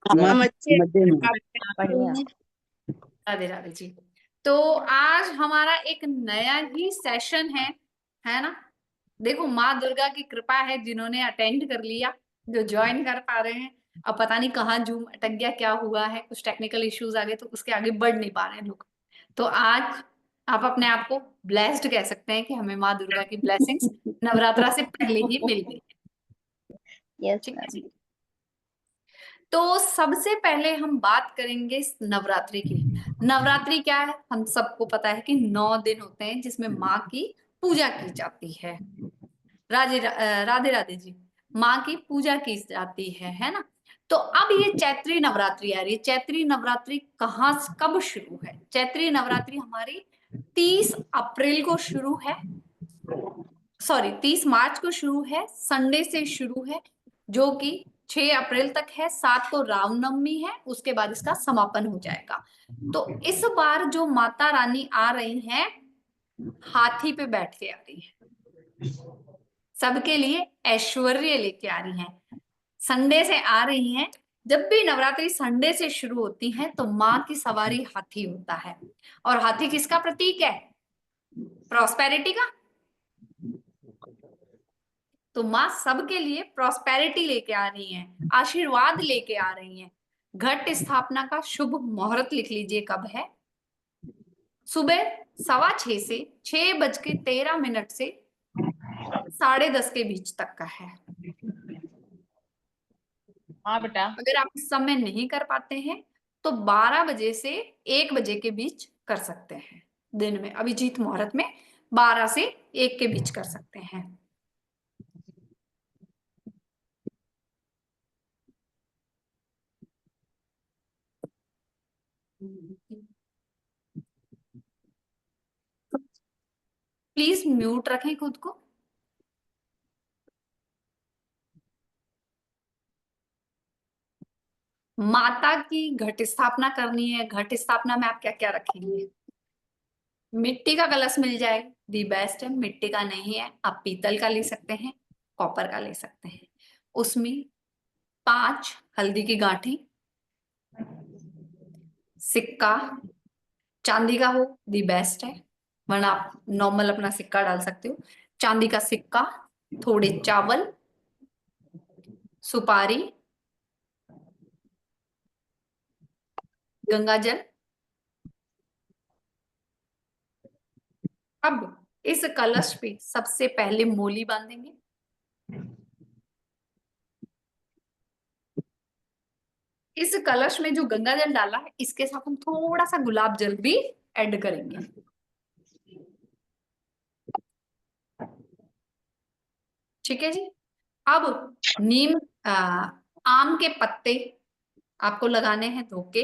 हम अच्छे मजे हैं, में। आप बढ़िया। कैसे हैं? राधे राधे जी। तो आज हमारा एक नया ही सेशन है ना। देखो माँ दुर्गा की कृपा है, जिन्होंने अटेंड कर लिया, जो ज्वाइन कर पा रहे हैं। अब पता नहीं कहाँ जूम अटक गया, क्या हुआ है, कुछ टेक्निकल इश्यूज आ गए तो उसके आगे बढ़ नहीं पा रहे हैं लोग। तो आज आप अपने आप को ब्लेस्ड कह सकते हैं कि हमें माँ दुर्गा की ब्लेसिंग्स नवरात्रा से पहले ही मिल गई। यस ठीक है मैम। जी। तो सबसे पहले हम बात करेंगे इस नवरात्रि की। नवरात्रि क्या है, हम सबको पता है कि 9 दिन होते हैं जिसमें माँ की पूजा की जाती है। राधे राधे जी। माँ की पूजा की जाती है ना। तो अब ये चैत्री नवरात्रि आ रही है। चैत्री नवरात्रि कहाँ कब शुरू है? चैत्री नवरात्रि हमारी 30 अप्रैल को शुरू है। सॉरी, 30 मार्च को शुरू है, संडे से शुरू है, जो कि 6 अप्रैल तक है। 7 को रामनवमी है, उसके बाद इसका समापन हो जाएगा। तो इस बार जो माता रानी आ रही हैं, हाथी पे बैठ के आ रही हैं, सबके लिए ऐश्वर्य लेके आ रही हैं, संडे से आ रही हैं। जब भी नवरात्रि संडे से शुरू होती है तो माँ की सवारी हाथी होता है। और हाथी किसका प्रतीक है? प्रॉस्पेरिटी का। तो माँ सबके लिए प्रॉस्पेरिटी लेके आ रही हैं, आशीर्वाद लेके आ रही हैं। घट स्थापना का शुभ मुहूर्त लिख लीजिए कब है। सुबह 6:15 से 6:13 से 10:30 के बीच तक का है। हाँ बेटा। अगर आप इस समय नहीं कर पाते हैं तो 12 बजे से 1 बजे के बीच कर सकते हैं। दिन में अभिजीत मुहूर्त में 12 से 1 के बीच कर सकते हैं। प्लीज म्यूट रखें खुद को। माता की घट स्थापना करनी है। घट स्थापना में आप क्या क्या रखेंगे? मिट्टी का कलश मिल जाए, दी बेस्ट है। मिट्टी का नहीं है, आप पीतल का ले सकते हैं, कॉपर का ले सकते हैं। उसमें 5 हल्दी की गांठें, सिक्का, चांदी का हो दी बेस्ट है, वरना आप नॉर्मल अपना सिक्का डाल सकते हो। चांदी का सिक्का, थोड़े चावल, सुपारी, गंगा जल। अब इस कलश पे सबसे पहले मोली बांधेंगे। इस कलश में जो गंगा जल डाला है, इसके साथ हम थोड़ा सा गुलाब जल भी ऐड करेंगे। ठीक है जी। अब नीम आ, आम के पत्ते आपको लगाने हैं धो के।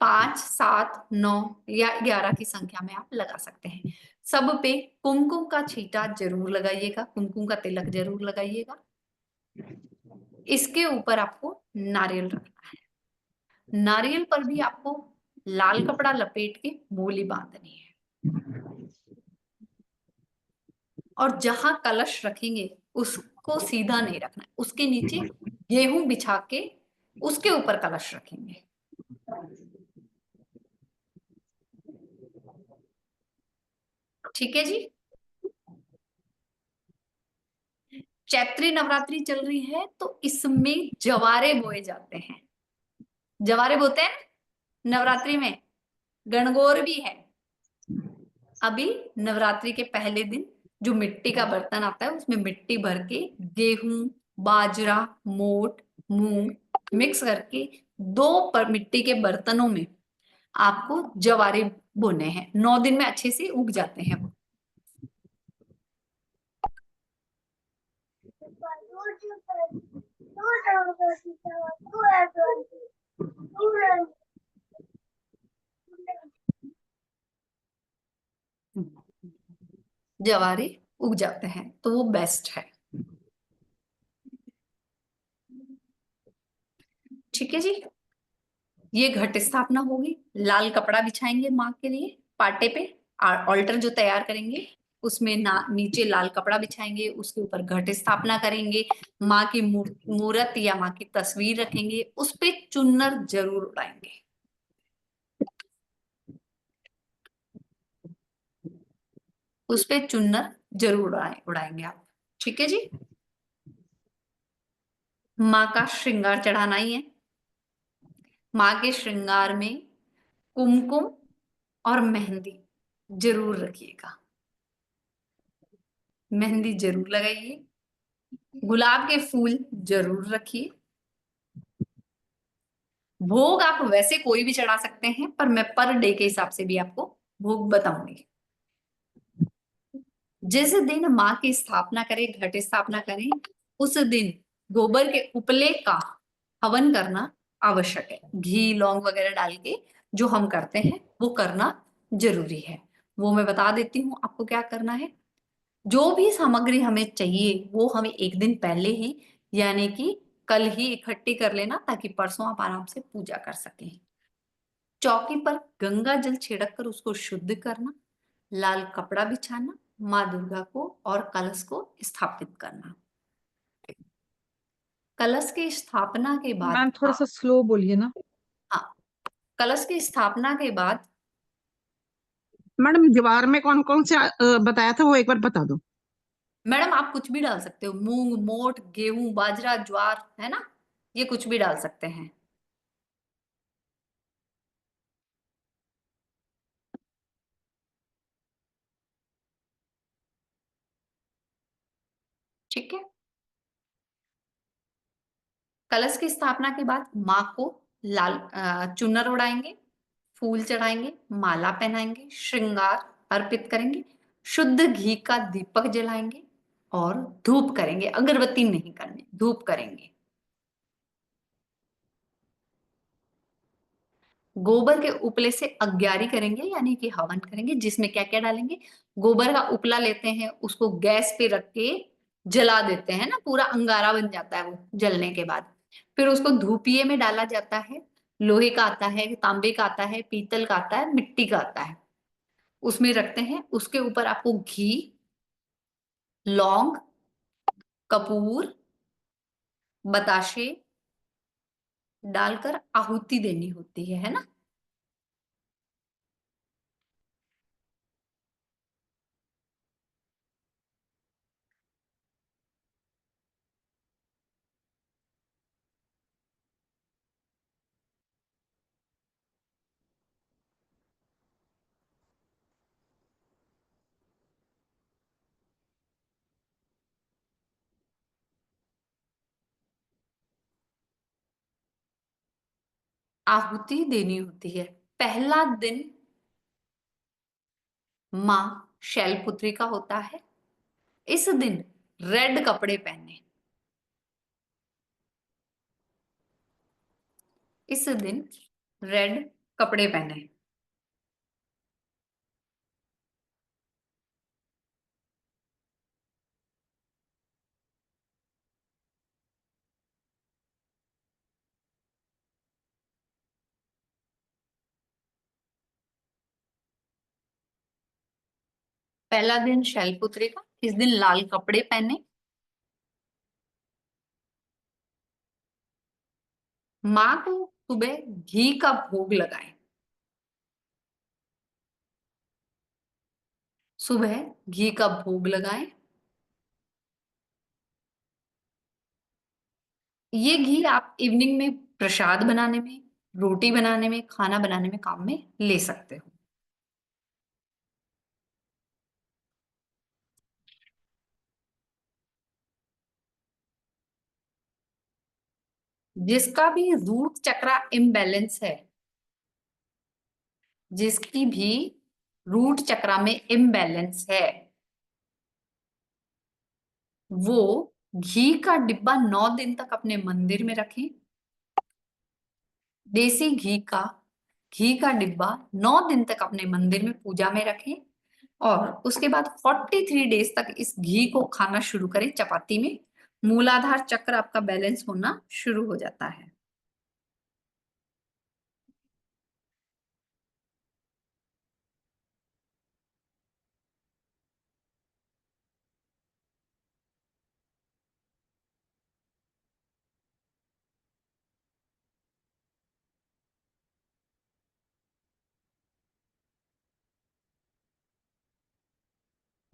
5, 7, 9 या 11 की संख्या में आप लगा सकते हैं। सब पे कुमकुम का छींटा जरूर लगाइएगा, कुमकुम का तिलक जरूर लगाइएगा। इसके ऊपर आपको नारियल रखना है। नारियल पर भी आपको लाल कपड़ा लपेट के मोली बांधनी है। और जहां कलश रखेंगे उसको सीधा नहीं रखना है, उसके नीचे गेहूं बिछा के उसके ऊपर कलश रखेंगे। ठीक है जी। चैत्री नवरात्रि चल रही है तो इसमें जवारे बोए जाते हैं। जवारे बोते हैं नवरात्रि में। गणगौर भी है। अभी नवरात्रि के पहले दिन जो मिट्टी का बर्तन आता है उसमें मिट्टी भर के गेहूं, बाजरा, मोट, मूंग मिक्स करके मिट्टी के बर्तनों में आपको जवारे बोने हैं। 9 दिन में अच्छे से उग जाते हैं वो। जवारे उग जाते हैं तो वो बेस्ट है। ठीक है जी। ये घट स्थापना होगी। लाल कपड़ा बिछाएंगे माँ के लिए पाटे पे। ऑल्टर जो तैयार करेंगे उसमें नीचे लाल कपड़ा बिछाएंगे, उसके ऊपर घट स्थापना करेंगे। माँ की मूर्त या माँ की तस्वीर रखेंगे, उस पे चुन्नर जरूर उड़ाएंगे। उस पे चुन्नर जरूर उड़ाएंगे आप। ठीक है जी। माँ का श्रृंगार चढ़ाना ही है। माँ के श्रृंगार में कुमकुम और मेहंदी जरूर रखिएगा। मेहंदी जरूर लगाइए। गुलाब के फूल जरूर रखिए। भोग आप वैसे कोई भी चढ़ा सकते हैं, पर मैं पर डे के हिसाब से भी आपको भोग बताऊंगी। जिस दिन माँ की स्थापना करें, घट स्थापना करें, उस दिन गोबर के उपले का हवन करना आवश्यक है। घी लौंग वगैरह डाल के जो हम करते हैं वो करना जरूरी है। वो मैं बता देती हूँ आपको क्या करना है। जो भी सामग्री हमें चाहिए वो हमें एक दिन पहले ही, यानी कि कल ही इकट्ठी कर लेना, ताकि परसों आप आराम से पूजा कर सकें। चौकी पर गंगा जल छिड़क कर उसको शुद्ध करना, लाल कपड़ा बिछाना, माँ दुर्गा को और कलश को स्थापित करना। कलश की स्थापना के बाद मैम थोड़ा सा स्लो बोलिए ना। हाँ, कलश की स्थापना के बाद मैडम ज्वार में कौन कौन से बताया था वो एक बार बता दो। मैडम आप कुछ भी डाल सकते हो, मूंग मोठ गेहूं बाजरा ज्वार, है ना, ये कुछ भी डाल सकते हैं। ठीक है। कलश की स्थापना के बाद माँ को लाल चुनर उड़ाएंगे, फूल चढ़ाएंगे, माला पहनाएंगे, श्रृंगार अर्पित करेंगे, शुद्ध घी का दीपक जलाएंगे और धूप करेंगे। अगरबत्ती नहीं करनी, धूप करेंगे। गोबर के उपले से अग्यारी करेंगे, यानी कि हवन करेंगे, जिसमें क्या क्या डालेंगे। गोबर का उपला लेते हैं, उसको गैस पे रख के जला देते हैं ना, पूरा अंगारा बन जाता है वो जलने के बाद। फिर उसको धूपिये में डाला जाता है। लोहे का आता है, तांबे का आता है, पीतल का आता है, मिट्टी का आता है। उसमें रखते हैं। उसके ऊपर आपको घी, लौंग, कपूर, बताशे डालकर आहुति देनी होती है ना। आहुति देनी होती है। पहला दिन माँ शैलपुत्री का होता है। इस दिन रेड कपड़े पहने। इस दिन रेड कपड़े पहने। पहला दिन शैलपुत्री का, इस दिन लाल कपड़े पहने। माँ को सुबह घी का भोग लगाएं। सुबह घी का भोग लगाएं। ये घी आप इवनिंग में प्रसाद बनाने में, रोटी बनाने में, खाना बनाने में काम में ले सकते हो। जिसका भी रूट चक्रा इम्बैलेंस है, जिसकी भी रूट चक्रा में इम्बैलेंस है, वो घी का डिब्बा 9 दिन तक अपने मंदिर में रखें। देसी घी का डिब्बा 9 दिन तक अपने मंदिर में पूजा में रखें। और उसके बाद 43 डेज तक इस घी को खाना शुरू करें चपाती में। मूलाधार चक्र आपका बैलेंस होना शुरू हो जाता है।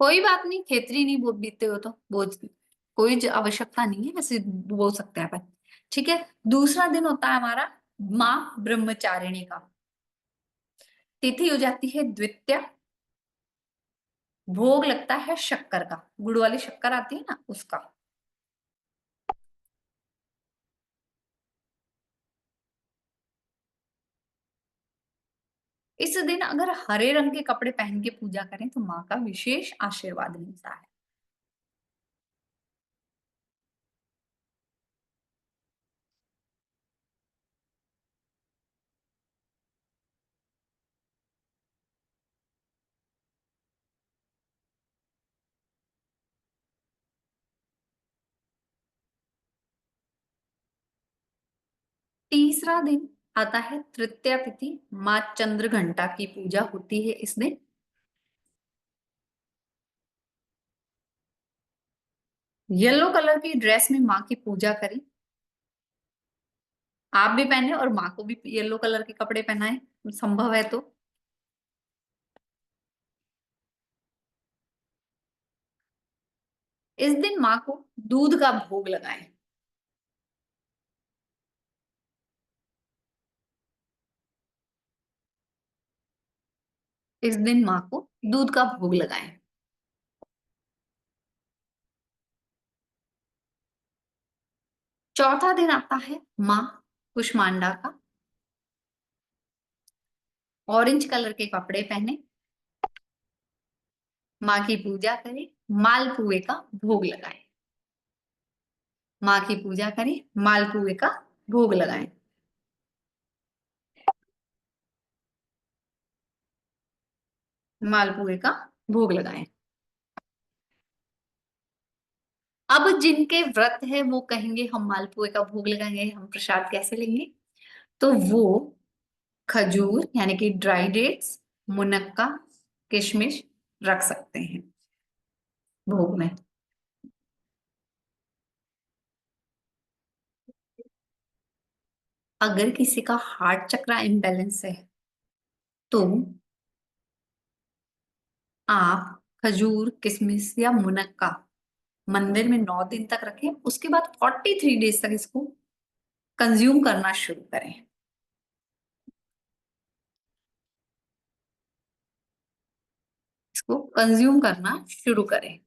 कोई बात नहीं, खेतरी नहीं बीतते हो तो बोझ कोई आवश्यकता नहीं है, ऐसे बोल सकते हैं अपन। ठीक है। दूसरा दिन होता है हमारा माँ ब्रह्मचारिणी का। तिथि हो जाती है द्वितीया। भोग लगता है शक्कर का, गुड़ वाली शक्कर आती है ना, उसका। इस दिन अगर हरे रंग के कपड़े पहन के पूजा करें तो माँ का विशेष आशीर्वाद मिलता है। तीसरा दिन आता है तृतीया तिथि। माँ चंद्र घंटा की पूजा होती है इस दिन। येलो कलर की ड्रेस में माँ की पूजा करें। आप भी पहने और माँ को भी येलो कलर के कपड़े पहनाएं, संभव है तो। इस दिन माँ को दूध का भोग लगाएं। इस दिन माँ को दूध का भोग लगाएं। चौथा दिन आता है माँ कुष्मांडा का। ऑरेंज कलर के कपड़े पहने, माँ की पूजा करें, मालपुए का भोग लगाएं। माँ की पूजा करें, मालपुए का भोग लगाएं। मालपुए का भोग लगाएं। अब जिनके व्रत है वो कहेंगे हम मालपुए का भोग लगाएंगे, हम प्रसाद कैसे लेंगे? तो वो खजूर यानी कि ड्राई डेट्स, मुनक्का, किशमिश रख सकते हैं भोग में। अगर किसी का हार्ट चक्र इम्बैलेंस है तो आप खजूर, किशमिश या मुनक्का मंदिर में 9 दिन तक रखें, उसके बाद 43 डेज तक इसको कंज्यूम करना शुरू करें। इसको कंज्यूम करना शुरू करें।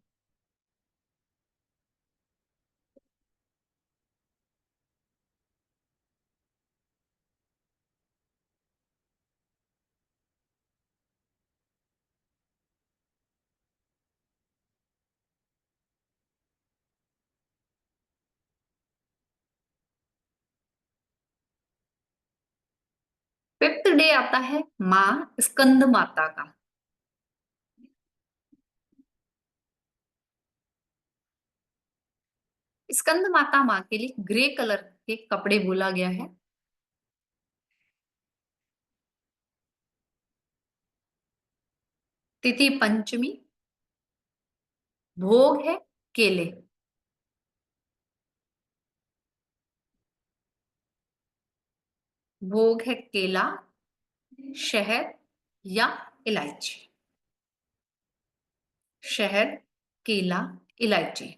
फिफ्थ डे आता है माँ स्कंद माता का। स्कंद माता माँ के लिए ग्रे कलर के कपड़े बोला गया है। तिथि पंचमी। भोग है केले। भोग है केला, शहद या इलायची। शहद, केला, इलायची।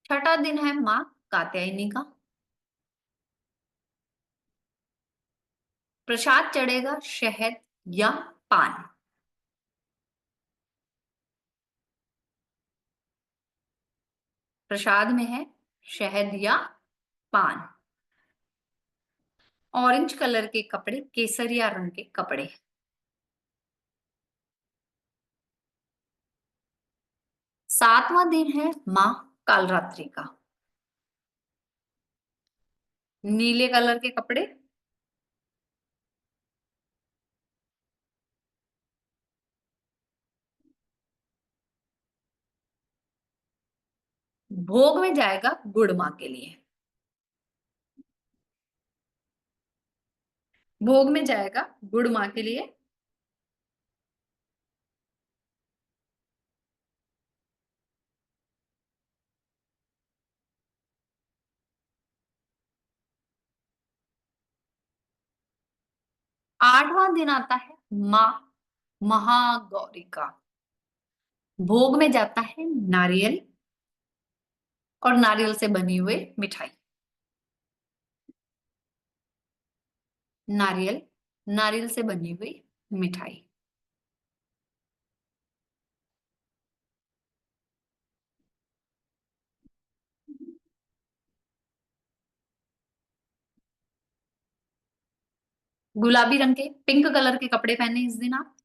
छठा दिन है माँ कात्यायनी का। प्रसाद चढ़ेगा शहद या पान। प्रसाद में है शहद या पान। ऑरेंज कलर के कपड़े, केसरिया रंग के कपड़े। सातवां दिन है माँ कालरात्रि का। नीले कलर के कपड़े। भोग में जाएगा गुड़ माँ के लिए। भोग में जाएगा गुड़ माँ के लिए। 8वां दिन आता है माँ महागौरी का। भोग में जाता है नारियल और नारियल से बनी हुई मिठाई। नारियल, नारियल से बनी हुई मिठाई। गुलाबी रंग के, पिंक कलर के कपड़े पहने इस दिन आप।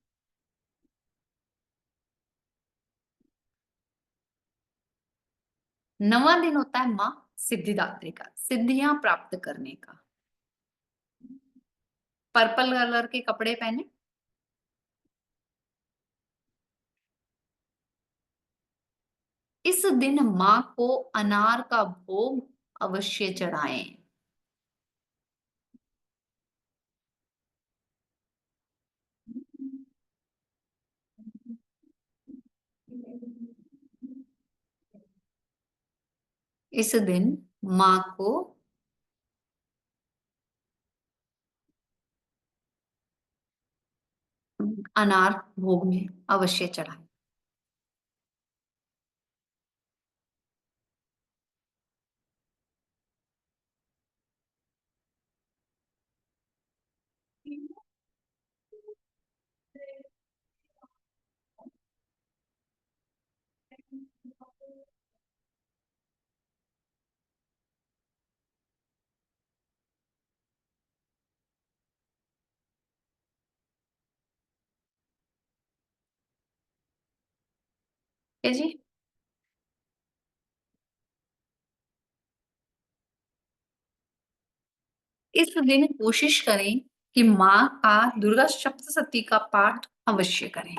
नवां दिन होता है माँ सिद्धिदात्री का, सिद्धियां प्राप्त करने का। पर्पल कलर के कपड़े पहने। इस दिन माँ को अनार का भोग अवश्य चढ़ाएं। इस दिन माँ को अनार भोग में अवश्य चढ़ाएं। है जी। इस दिन कोशिश करें कि माँ का दुर्गा सप्तशती का पाठ अवश्य करें।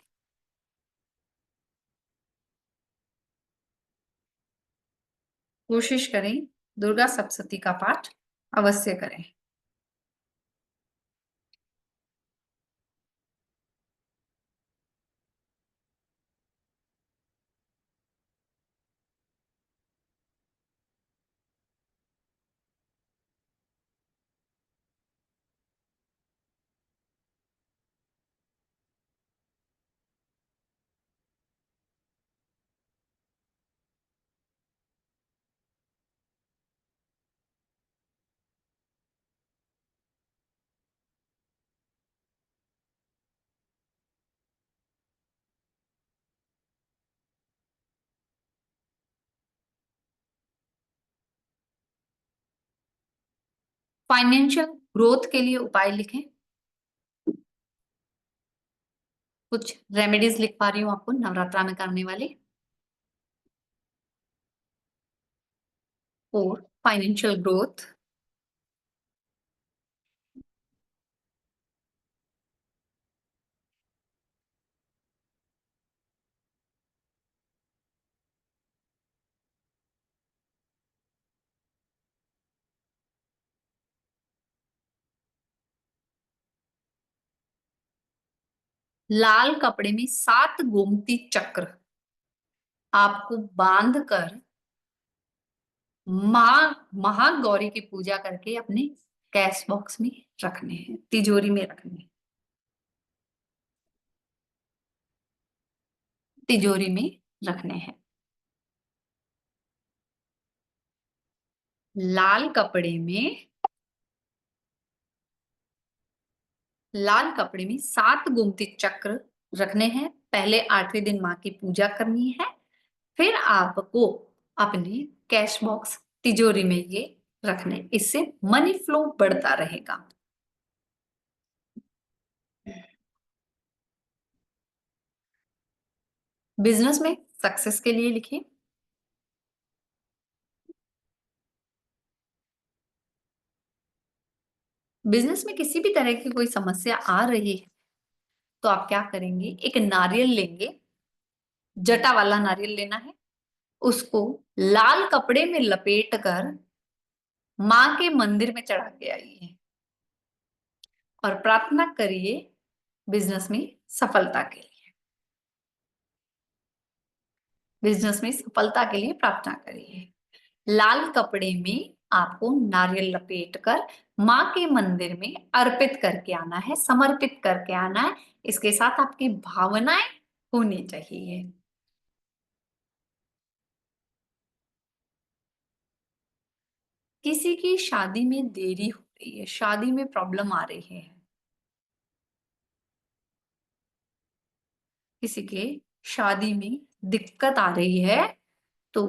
कोशिश करें दुर्गा सप्तशती का पाठ अवश्य करें। फाइनेंशियल ग्रोथ के लिए उपाय लिखें। कुछ रेमेडीज लिख पा रही हूँ आपको नवरात्रा में करने वाली। और फाइनेंशियल ग्रोथ, लाल कपड़े में 7 गोमती चक्र आपको बांध कर माँ महागौरी की पूजा करके अपने कैश बॉक्स में रखने हैं, तिजोरी में रखने हैं। तिजोरी में रखने हैं। लाल कपड़े में 7 गोमती चक्र रखने हैं। पहले 8वें दिन माँ की पूजा करनी है, फिर आपको अपने कैश बॉक्स तिजोरी में ये रखने, इससे मनी फ्लो बढ़ता रहेगा। बिजनेस में सक्सेस के लिए लिखिए। बिजनेस में किसी भी तरह की कोई समस्या आ रही है तो आप क्या करेंगे, एक नारियल लेंगे, जटा वाला नारियल लेना है, उसको लाल कपड़े में लपेट कर माँ के मंदिर में चढ़ा के आइए और प्रार्थना करिए बिजनेस में सफलता के लिए। बिजनेस में सफलता के लिए प्रार्थना करिए। लाल कपड़े में आपको नारियल लपेट कर माँ के मंदिर में अर्पित करके आना है, समर्पित करके आना है। इसके साथ आपकी भावनाएं होनी चाहिए। किसी की शादी में देरी हो रही है, शादी में प्रॉब्लम आ रही है, किसी के शादी में दिक्कत आ रही है, तो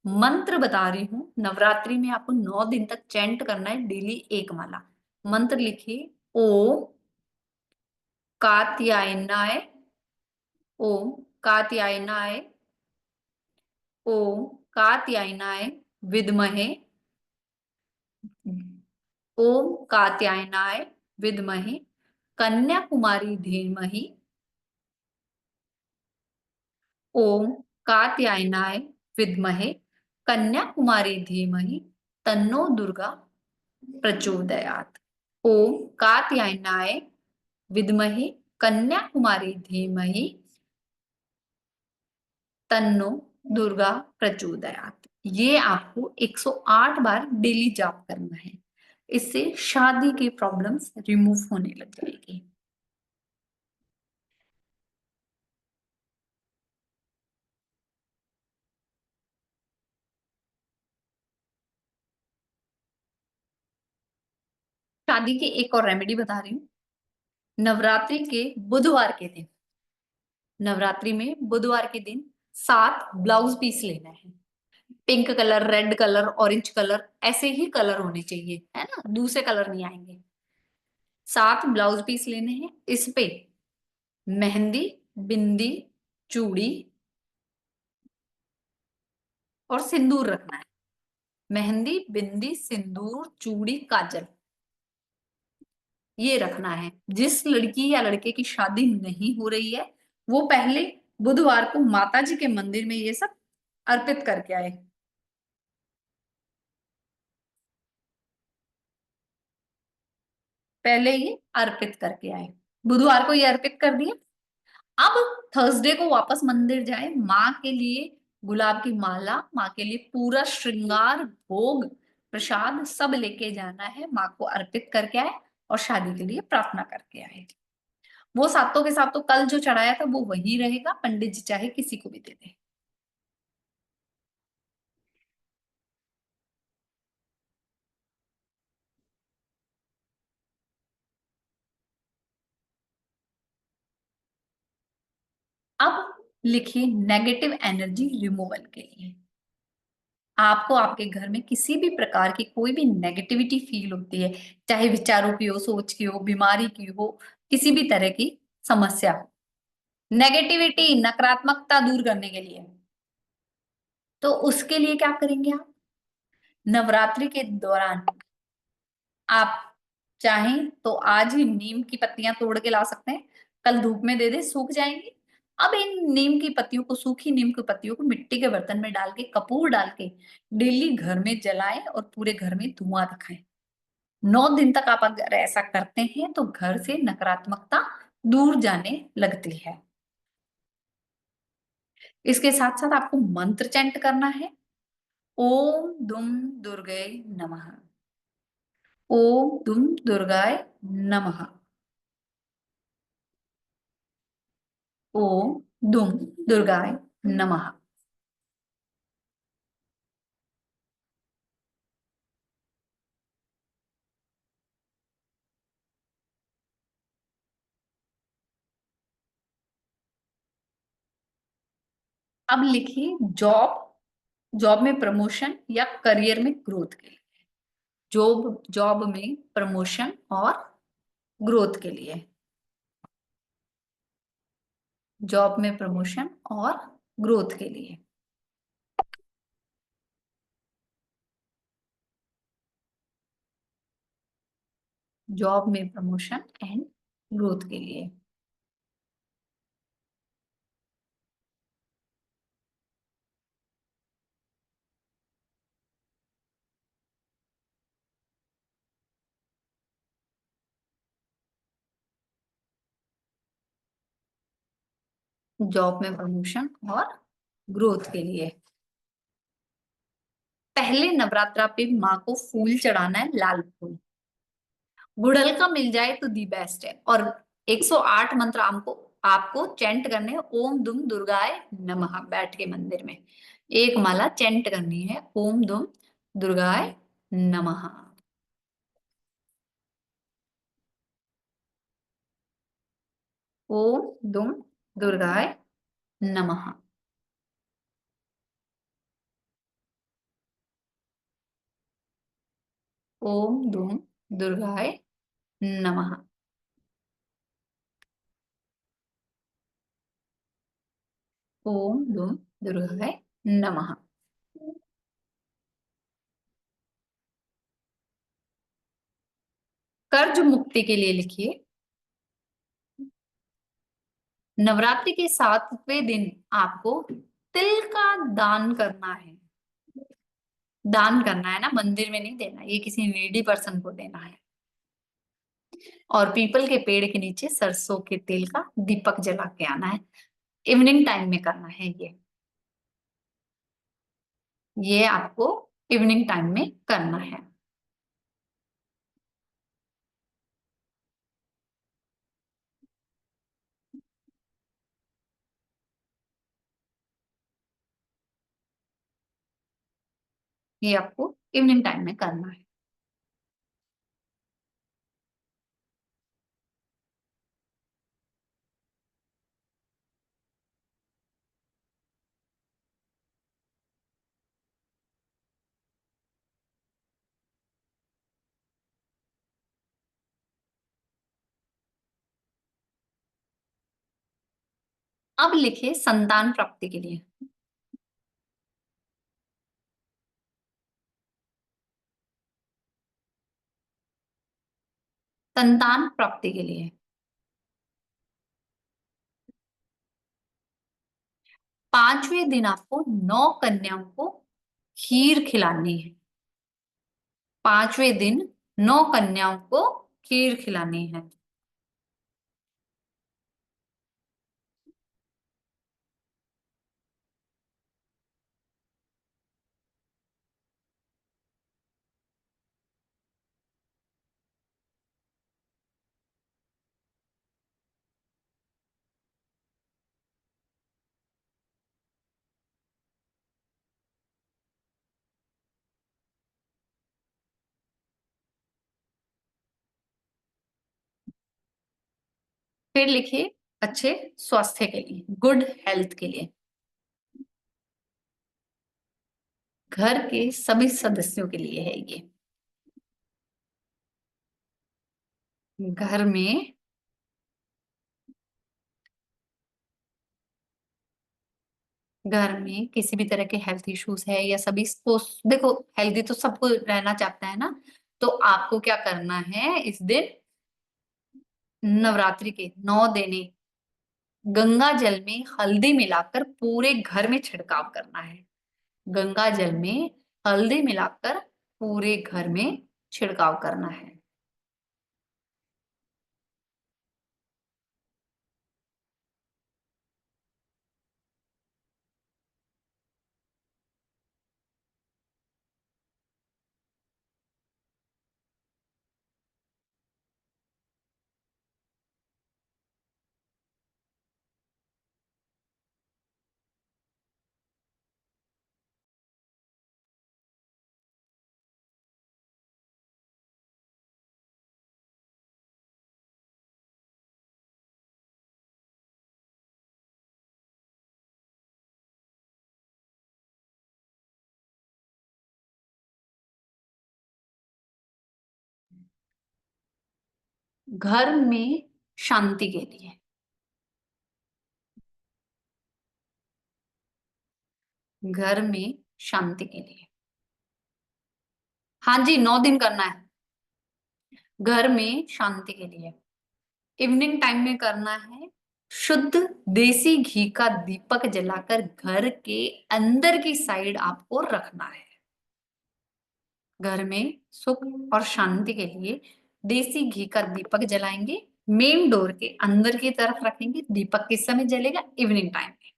मंत्र बता रही हूँ। नवरात्रि में आपको 9 दिन तक चैंट करना है, डेली एक माला। मंत्र लिखिए, ओम कात्यायनाय, ओम कात्यायनाय, ओम कात्यायनाय विद्महे, ओम कात्यायनाय विद्महे कन्याकुमारी धीमहि, ओम कात्यायनाय विद्महे कन्याकुमारी धीमहि तन्नो दुर्गा प्रचोदयात्। ओम कात्यायनाय विद्महे कन्याकुमारी धीमहि तन्नो दुर्गा प्रचोदयात्। ये आपको 108 बार डेली जाप करना है। इससे शादी की प्रॉब्लम्स रिमूव होने लग जाएगी। शादी की एक और रेमेडी बता रही हूँ। नवरात्रि के बुधवार के दिन, नवरात्रि में बुधवार के दिन 7 ब्लाउज पीस लेना है। Pink colour, red colour, orange colour, ऐसे ही कलर होने चाहिए, है ना, दूसरे कलर नहीं आएंगे। 7 ब्लाउज पीस लेने हैं। इस पे मेहंदी, बिंदी, चूड़ी और सिंदूर रखना है। मेहंदी, बिंदी, सिंदूर, चूड़ी, काजल, ये रखना है। जिस लड़की या लड़के की शादी नहीं हो रही है, वो पहले बुधवार को माता जी के मंदिर में ये सब अर्पित करके आए। पहले ये अर्पित करके आए, बुधवार को ये अर्पित कर दिया। अब थर्सडे को वापस मंदिर जाए, माँ के लिए गुलाब की माला, माँ के लिए पूरा श्रृंगार, भोग, प्रसाद सब लेके जाना है, माँ को अर्पित करके आए और शादी के लिए प्रार्थना करके आए। वो सातों के साथ तो कल जो चढ़ाया था वो वही रहेगा, पंडित जी चाहे किसी को भी दे दे। अब लिखिए नेगेटिव एनर्जी रिमूवल के लिए। आपको आपके घर में किसी भी प्रकार की कोई भी नेगेटिविटी फील होती है, चाहे विचारों की हो, सोच की हो, बीमारी की हो, किसी भी तरह की समस्या हो, नेगेटिविटी, नकारात्मकता दूर करने के लिए, तो उसके लिए क्या करेंगे आप? नवरात्रि के दौरान आप चाहें तो आज ही नीम की पत्तियां तोड़ के ला सकते हैं, कल धूप में दे दे, सूख जाएंगी। अब इन नीम की पत्तियों को, सूखी नीम की पत्तियों को मिट्टी के बर्तन में डाल के, कपूर डाल के डेली घर में जलाएं और पूरे घर में धुआं दिखाएं। 9 दिन तक आप अगर ऐसा करते हैं तो घर से नकारात्मकता दूर जाने लगती है। इसके साथ साथ आपको मंत्र चैंट करना है। ओम दुम दुर्गे नमः, ओम दुम दुर्गाय नमः, ओम दुम दुर्गाय नमः। अब लिखिए जॉब, जॉब में प्रमोशन या करियर में ग्रोथ के लिए, जॉब, जॉब में प्रमोशन और ग्रोथ के लिए, जॉब में प्रमोशन और ग्रोथ के लिए, जॉब में प्रमोशन एंड ग्रोथ के लिए। जॉब में प्रमोशन और ग्रोथ के लिए। पहले नवरात्रा पे माँ को फूल चढ़ाना है, लाल फूल। गुड़हल का मिल जाए तो दी बेस्ट है। और 108 मंत्र आपको आपको चैंट करने हैं। ओम दुम दुर्गाय नमः, बैठ के मंदिर में एक माला चैंट करनी है, ओम दुम दुर्गाय नमः। ओम दुम दुर्गाय नमः। ओम दुम दुर्गाय नमः। ओम दुम दुर्गाय नमः। कर्ज मुक्ति के लिए लिखिए, नवरात्रि के 7वें दिन आपको तिल का दान करना है। दान करना है ना, मंदिर में नहीं देना, ये किसी नीडी पर्सन को देना है। और पीपल के पेड़ के नीचे सरसों के तेल का दीपक जला के आना है। इवनिंग टाइम में करना है ये आपको इवनिंग टाइम में करना है। ये आपको इवनिंग टाइम में करना है। अब लिखिए संतान प्राप्ति के लिए। संतान प्राप्ति के लिए 5वें दिन आपको 9 कन्याओं को खीर खिलानी है। 5वें दिन 9 कन्याओं को खीर खिलानी है। फिर लिखिए अच्छे स्वास्थ्य के लिए, गुड हेल्थ के लिए। घर के सभी सदस्यों के लिए है ये। घर में किसी भी तरह के हेल्थ इश्यूज है या सभी को, देखो हेल्दी तो सबको रहना चाहता है ना, तो आपको क्या करना है इस दिन, नवरात्रि के 9 दिन गंगा जल में हल्दी मिलाकर पूरे घर में छिड़काव करना है। गंगा जल में हल्दी मिलाकर पूरे घर में छिड़काव करना है। घर में शांति के लिए, घर में शांति के लिए, हाँ जी 9 दिन करना है। घर में शांति के लिए इवनिंग टाइम में करना है। शुद्ध देसी घी का दीपक जलाकर घर के अंदर की साइड आपको रखना है। घर में सुख और शांति के लिए देसी घी का दीपक जलाएंगे, मेन डोर के अंदर की तरफ रखेंगे। दीपक किस समय जलेगा, इवनिंग टाइम में।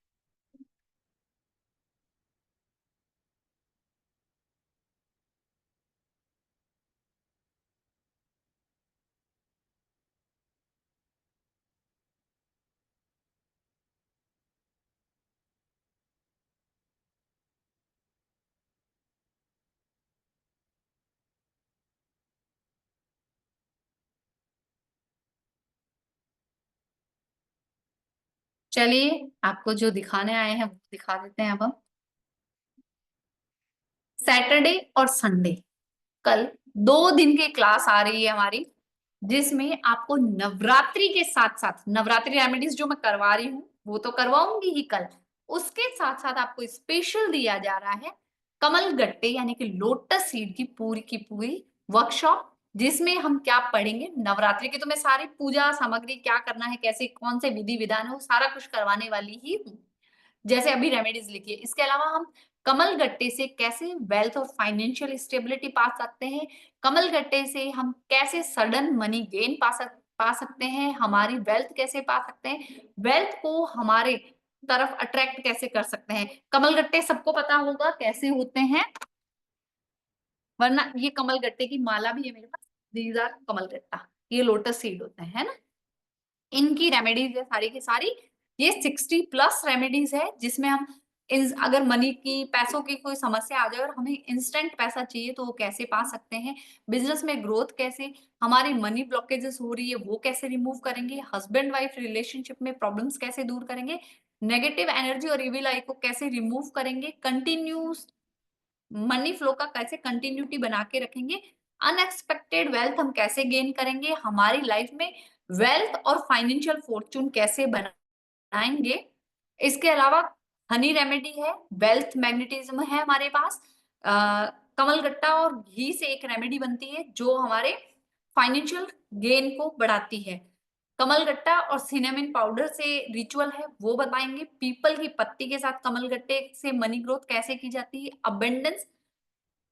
चलिए आपको जो दिखाने आए हैं वो दिखा देते हैं अब हम। सैटरडे और संडे कल 2 दिन की क्लास आ रही है हमारी, जिसमें आपको नवरात्रि के साथ साथ नवरात्रि रेमेडीज जो मैं करवा रही हूँ वो तो करवाऊंगी ही कल, उसके साथ साथ आपको स्पेशल दिया जा रहा है कमल गट्टे यानी कि लोटस सीड की पूरी वर्कशॉप, जिसमें हम क्या पढ़ेंगे नवरात्रि की। तो मैं सारी पूजा सामग्री क्या करना है, कैसे कौन से विधि विधान है, वो सारा कुछ करवाने वाली ही हूँ, जैसे अभी रेमेडीज लिखी है। इसके अलावा हम कमल गट्टे से कैसे वेल्थ और फाइनेंशियल स्टेबिलिटी पा सकते हैं, कमल गट्टे से हम कैसे सडन मनी गेन पा सकते हैं, हमारी वेल्थ कैसे पा सकते हैं, वेल्थ को हमारे तरफ अट्रैक्ट कैसे कर सकते हैं। कमल गट्टे सबको पता होगा कैसे होते हैं, वरना ये कमल गट्टे की माला भी है मेरे पास, दीज आर कमल गट्टा, ये लोटस सीड होते हैं, है ना। इनकी रेमेडीज है सारी की सारी, ये 60+ रेमेडीज है, जिसमें हम अगर मनी की पैसों की कोई समस्या आ जाए और हमें इंस्टेंट पैसा चाहिए तो वो कैसे पा सकते हैं, बिजनेस में ग्रोथ कैसे, हमारी मनी ब्लॉकेजेस हो रही है वो कैसे रिमूव करेंगे, हस्बैंड वाइफ रिलेशनशिप में प्रॉब्लम्स कैसे दूर करेंगे, नेगेटिव एनर्जी और इविल आई को कैसे रिमूव करेंगे, कंटिन्यूस मनी फ्लो का कैसे कंटिन्यूटी बना के रखेंगे, अनएक्सपेक्टेड वेल्थ हम कैसे गेन करेंगे, हमारी लाइफ में वेल्थ और फाइनेंशियल फॉर्चून कैसे बनाएंगे। इसके अलावा हनी रेमेडी है, वेल्थ मैग्नेटिज्म है हमारे पास, कमल गट्टा और घी से एक रेमेडी बनती है जो हमारे फाइनेंशियल गेन को बढ़ाती है। कमल गट्टा और सिनेमन पाउडर से रिचुअल है वो बताएंगे, पीपल की पत्ती के साथ कमल गट्टे से मनी ग्रोथ कैसे की जाती है, अबेंडेंस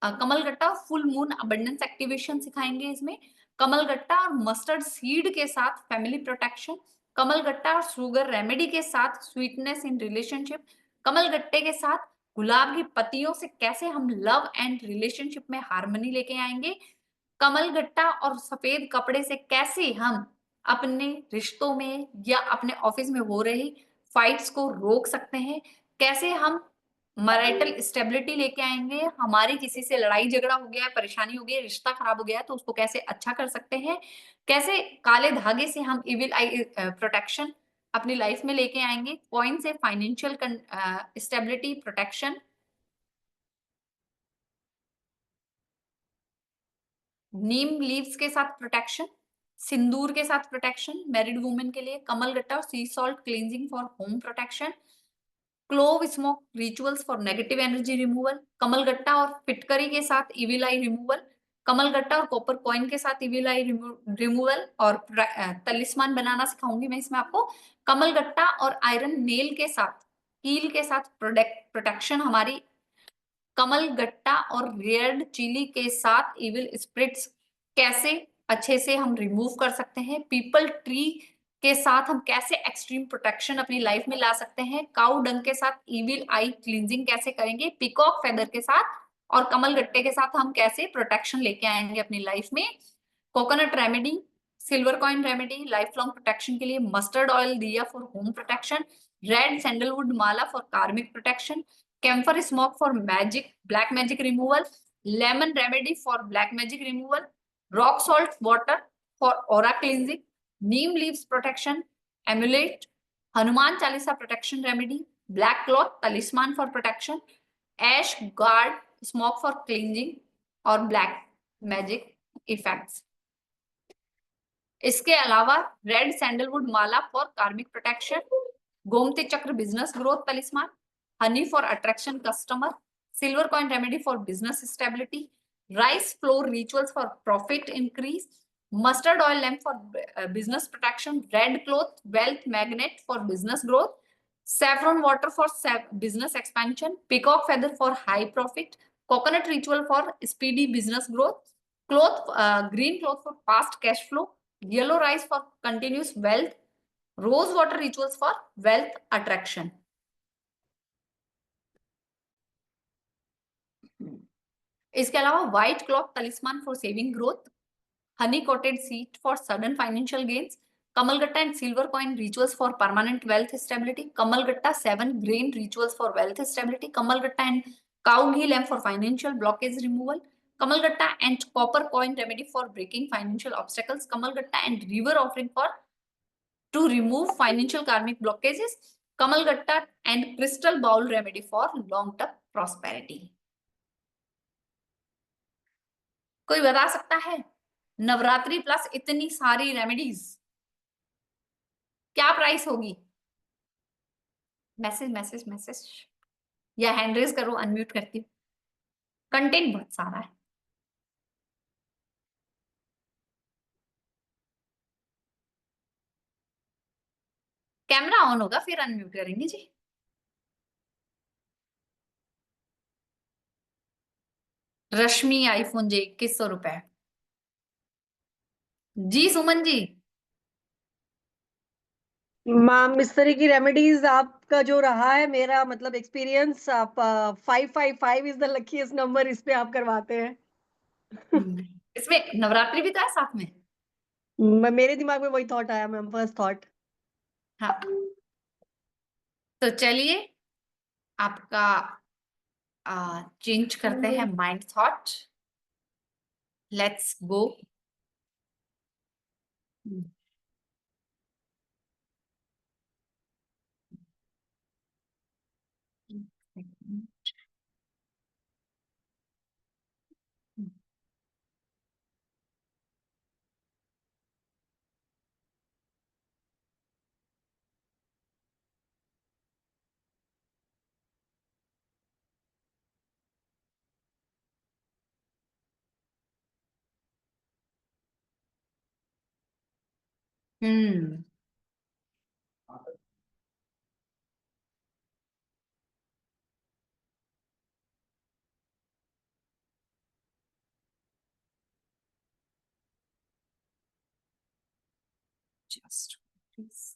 कमल गट्टा और फुल मून अबेंडेंस एक्टिवेशन सिखाएंगे इसमें, कमल गट्टा और मस्टर्ड सीड के साथ फैमिली प्रोटेक्शन, कमल गट्टा और शुगर रेमेडी के साथ स्वीटनेस इन रिलेशनशिप, कमल गट्टे के साथ गुलाब की पत्तियों से कैसे हम लव एंड रिलेशनशिप में हार्मनी लेके आएंगे, कमल गट्टा और सफेद कपड़े से कैसे हम अपने रिश्तों में या अपने ऑफिस में हो रही फाइट्स को रोक सकते हैं, कैसे हम मैरिटल स्टेबिलिटी लेके आएंगे, हमारी किसी से लड़ाई झगड़ा हो गया है, परेशानी हो गई है, रिश्ता खराब हो गया है तो उसको कैसे अच्छा कर सकते हैं, कैसे काले धागे से हम इविल आई प्रोटेक्शन अपनी लाइफ में लेके आएंगे, कॉइन से फाइनेंशियल स्टेबिलिटी प्रोटेक्शन, नीम लीव्स के साथ प्रोटेक्शन, सिंदूर के साथ प्रोटेक्शन मैरिड वुमेन के लिए, कमल गट्टा और sea salt cleansing for home protection, clove smoke rituals for negative energy removal, kamal gatta और फिटकरी के साथ इविल आई रिमूवल, कमल गट्टा और कॉपर कॉइन के साथ इविल आई रिमूवल, और तलिस्मान बनाना सिखाऊंगी मैं इसमें आपको, कमल गट्टा और आयरन नेल के साथ कील के साथ प्रोटेक्शन हमारी, कमल गट्टा और रेड चिली के साथ इविल स्पिरिट्स कैसे अच्छे से हम रिमूव कर सकते हैं, पीपल ट्री के साथ हम कैसे एक्सट्रीम प्रोटेक्शन अपनी लाइफ में ला सकते हैं, काउ डंग के साथ इविल आई क्लींजिंग कैसे करेंगे, पिकॉक फेदर के साथ और कमल गट्टे के साथ हम कैसे प्रोटेक्शन लेके आएंगे अपनी लाइफ में, coconut remedy, silver coin remedy life long protection के लिए, मस्टर्ड ऑयल दिया for home protection, red sandalwood mala for karmic protection, camphor smoke for magic black magic removal, lemon remedy for black magic removal, rock salt water for aura cleansing, neem leaves protection, amulet, hanuman chalisa protection remedy, black cloth talisman for protection, ash guard smoke for cleansing और black magic effects। इसके अलावा red sandalwood mala for karmic protection, Gomti chakra business growth talisman, honey for attraction customer, silver coin remedy for business stability, rice flour rituals for profit increase, mustard oil lamp for business protection, red cloth wealth magnet for business growth, saffron water for business expansion, peacock feather for high profit, coconut ritual for speedy business growth, green cloth for fast cash flow, yellow rice for continuous wealth, rose water rituals for wealth attraction। इसके अलावा white cloth talisman for saving growth, honey coated seed for sudden financial gains, kamal gatta and silver coin rituals for permanent wealth stability, kamal gatta 7 grain rituals for wealth stability, kamal gatta and cow ghee lamp for financial blockage removal, kamal gatta and copper coin remedy for breaking financial obstacles, kamal gatta and river offering for to remove financial karmic blockages, kamalgatta and crystal bowl remedy for long term prosperity. कोई बता सकता है Navratri plus इतनी सारी remedies क्या price होगी? Message message message या hand raise करो, अनम्यूट करती हूँ। कंटेंट बहुत सारा है। कैमरा ऑन होगा फिर अनम्यूट करेंगे जी। रश्मि आईफोन जी 2100 रुपए। जी सुमन जी। मैम इस तरह की रेमेडीज आपका जो रहा है, मेरा मतलब एक्सपीरियंस, आप 555 इज द लकीस्ट नंबर, इस पे आप करवाते हैं। इसमें नवरात्रि भी तो है साथ में। मेरे दिमाग में वही थॉट आया मैम, फर्स्ट थॉट। हाँ तो चलिए आपका चेंज करते हैं mind thought. Let's go. Hmm just please.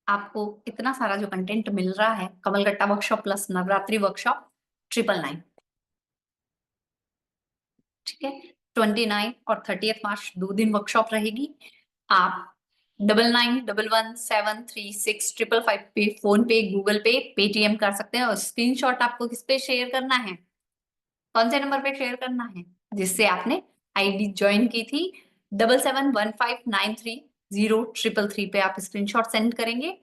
आपको इतना सारा जो कंटेंट मिल रहा है, कमलगट्टा वर्कशॉप प्लस नवरात्रि वर्कशॉप 999, ठीक है। 29 और 30 मार्च 2 दिन वर्कशॉप रहेगी। आप 9911736555 पे फोन पे, गूगल पे, पेटीएम कर सकते हैं। और स्क्रीनशॉट आपको किस पे शेयर करना है, कौन से नंबर पे शेयर करना है, जिससे आपने आईडी ज्वाइन की थी 7715930333 पे आप स्क्रीनशॉट सेंड करेंगे।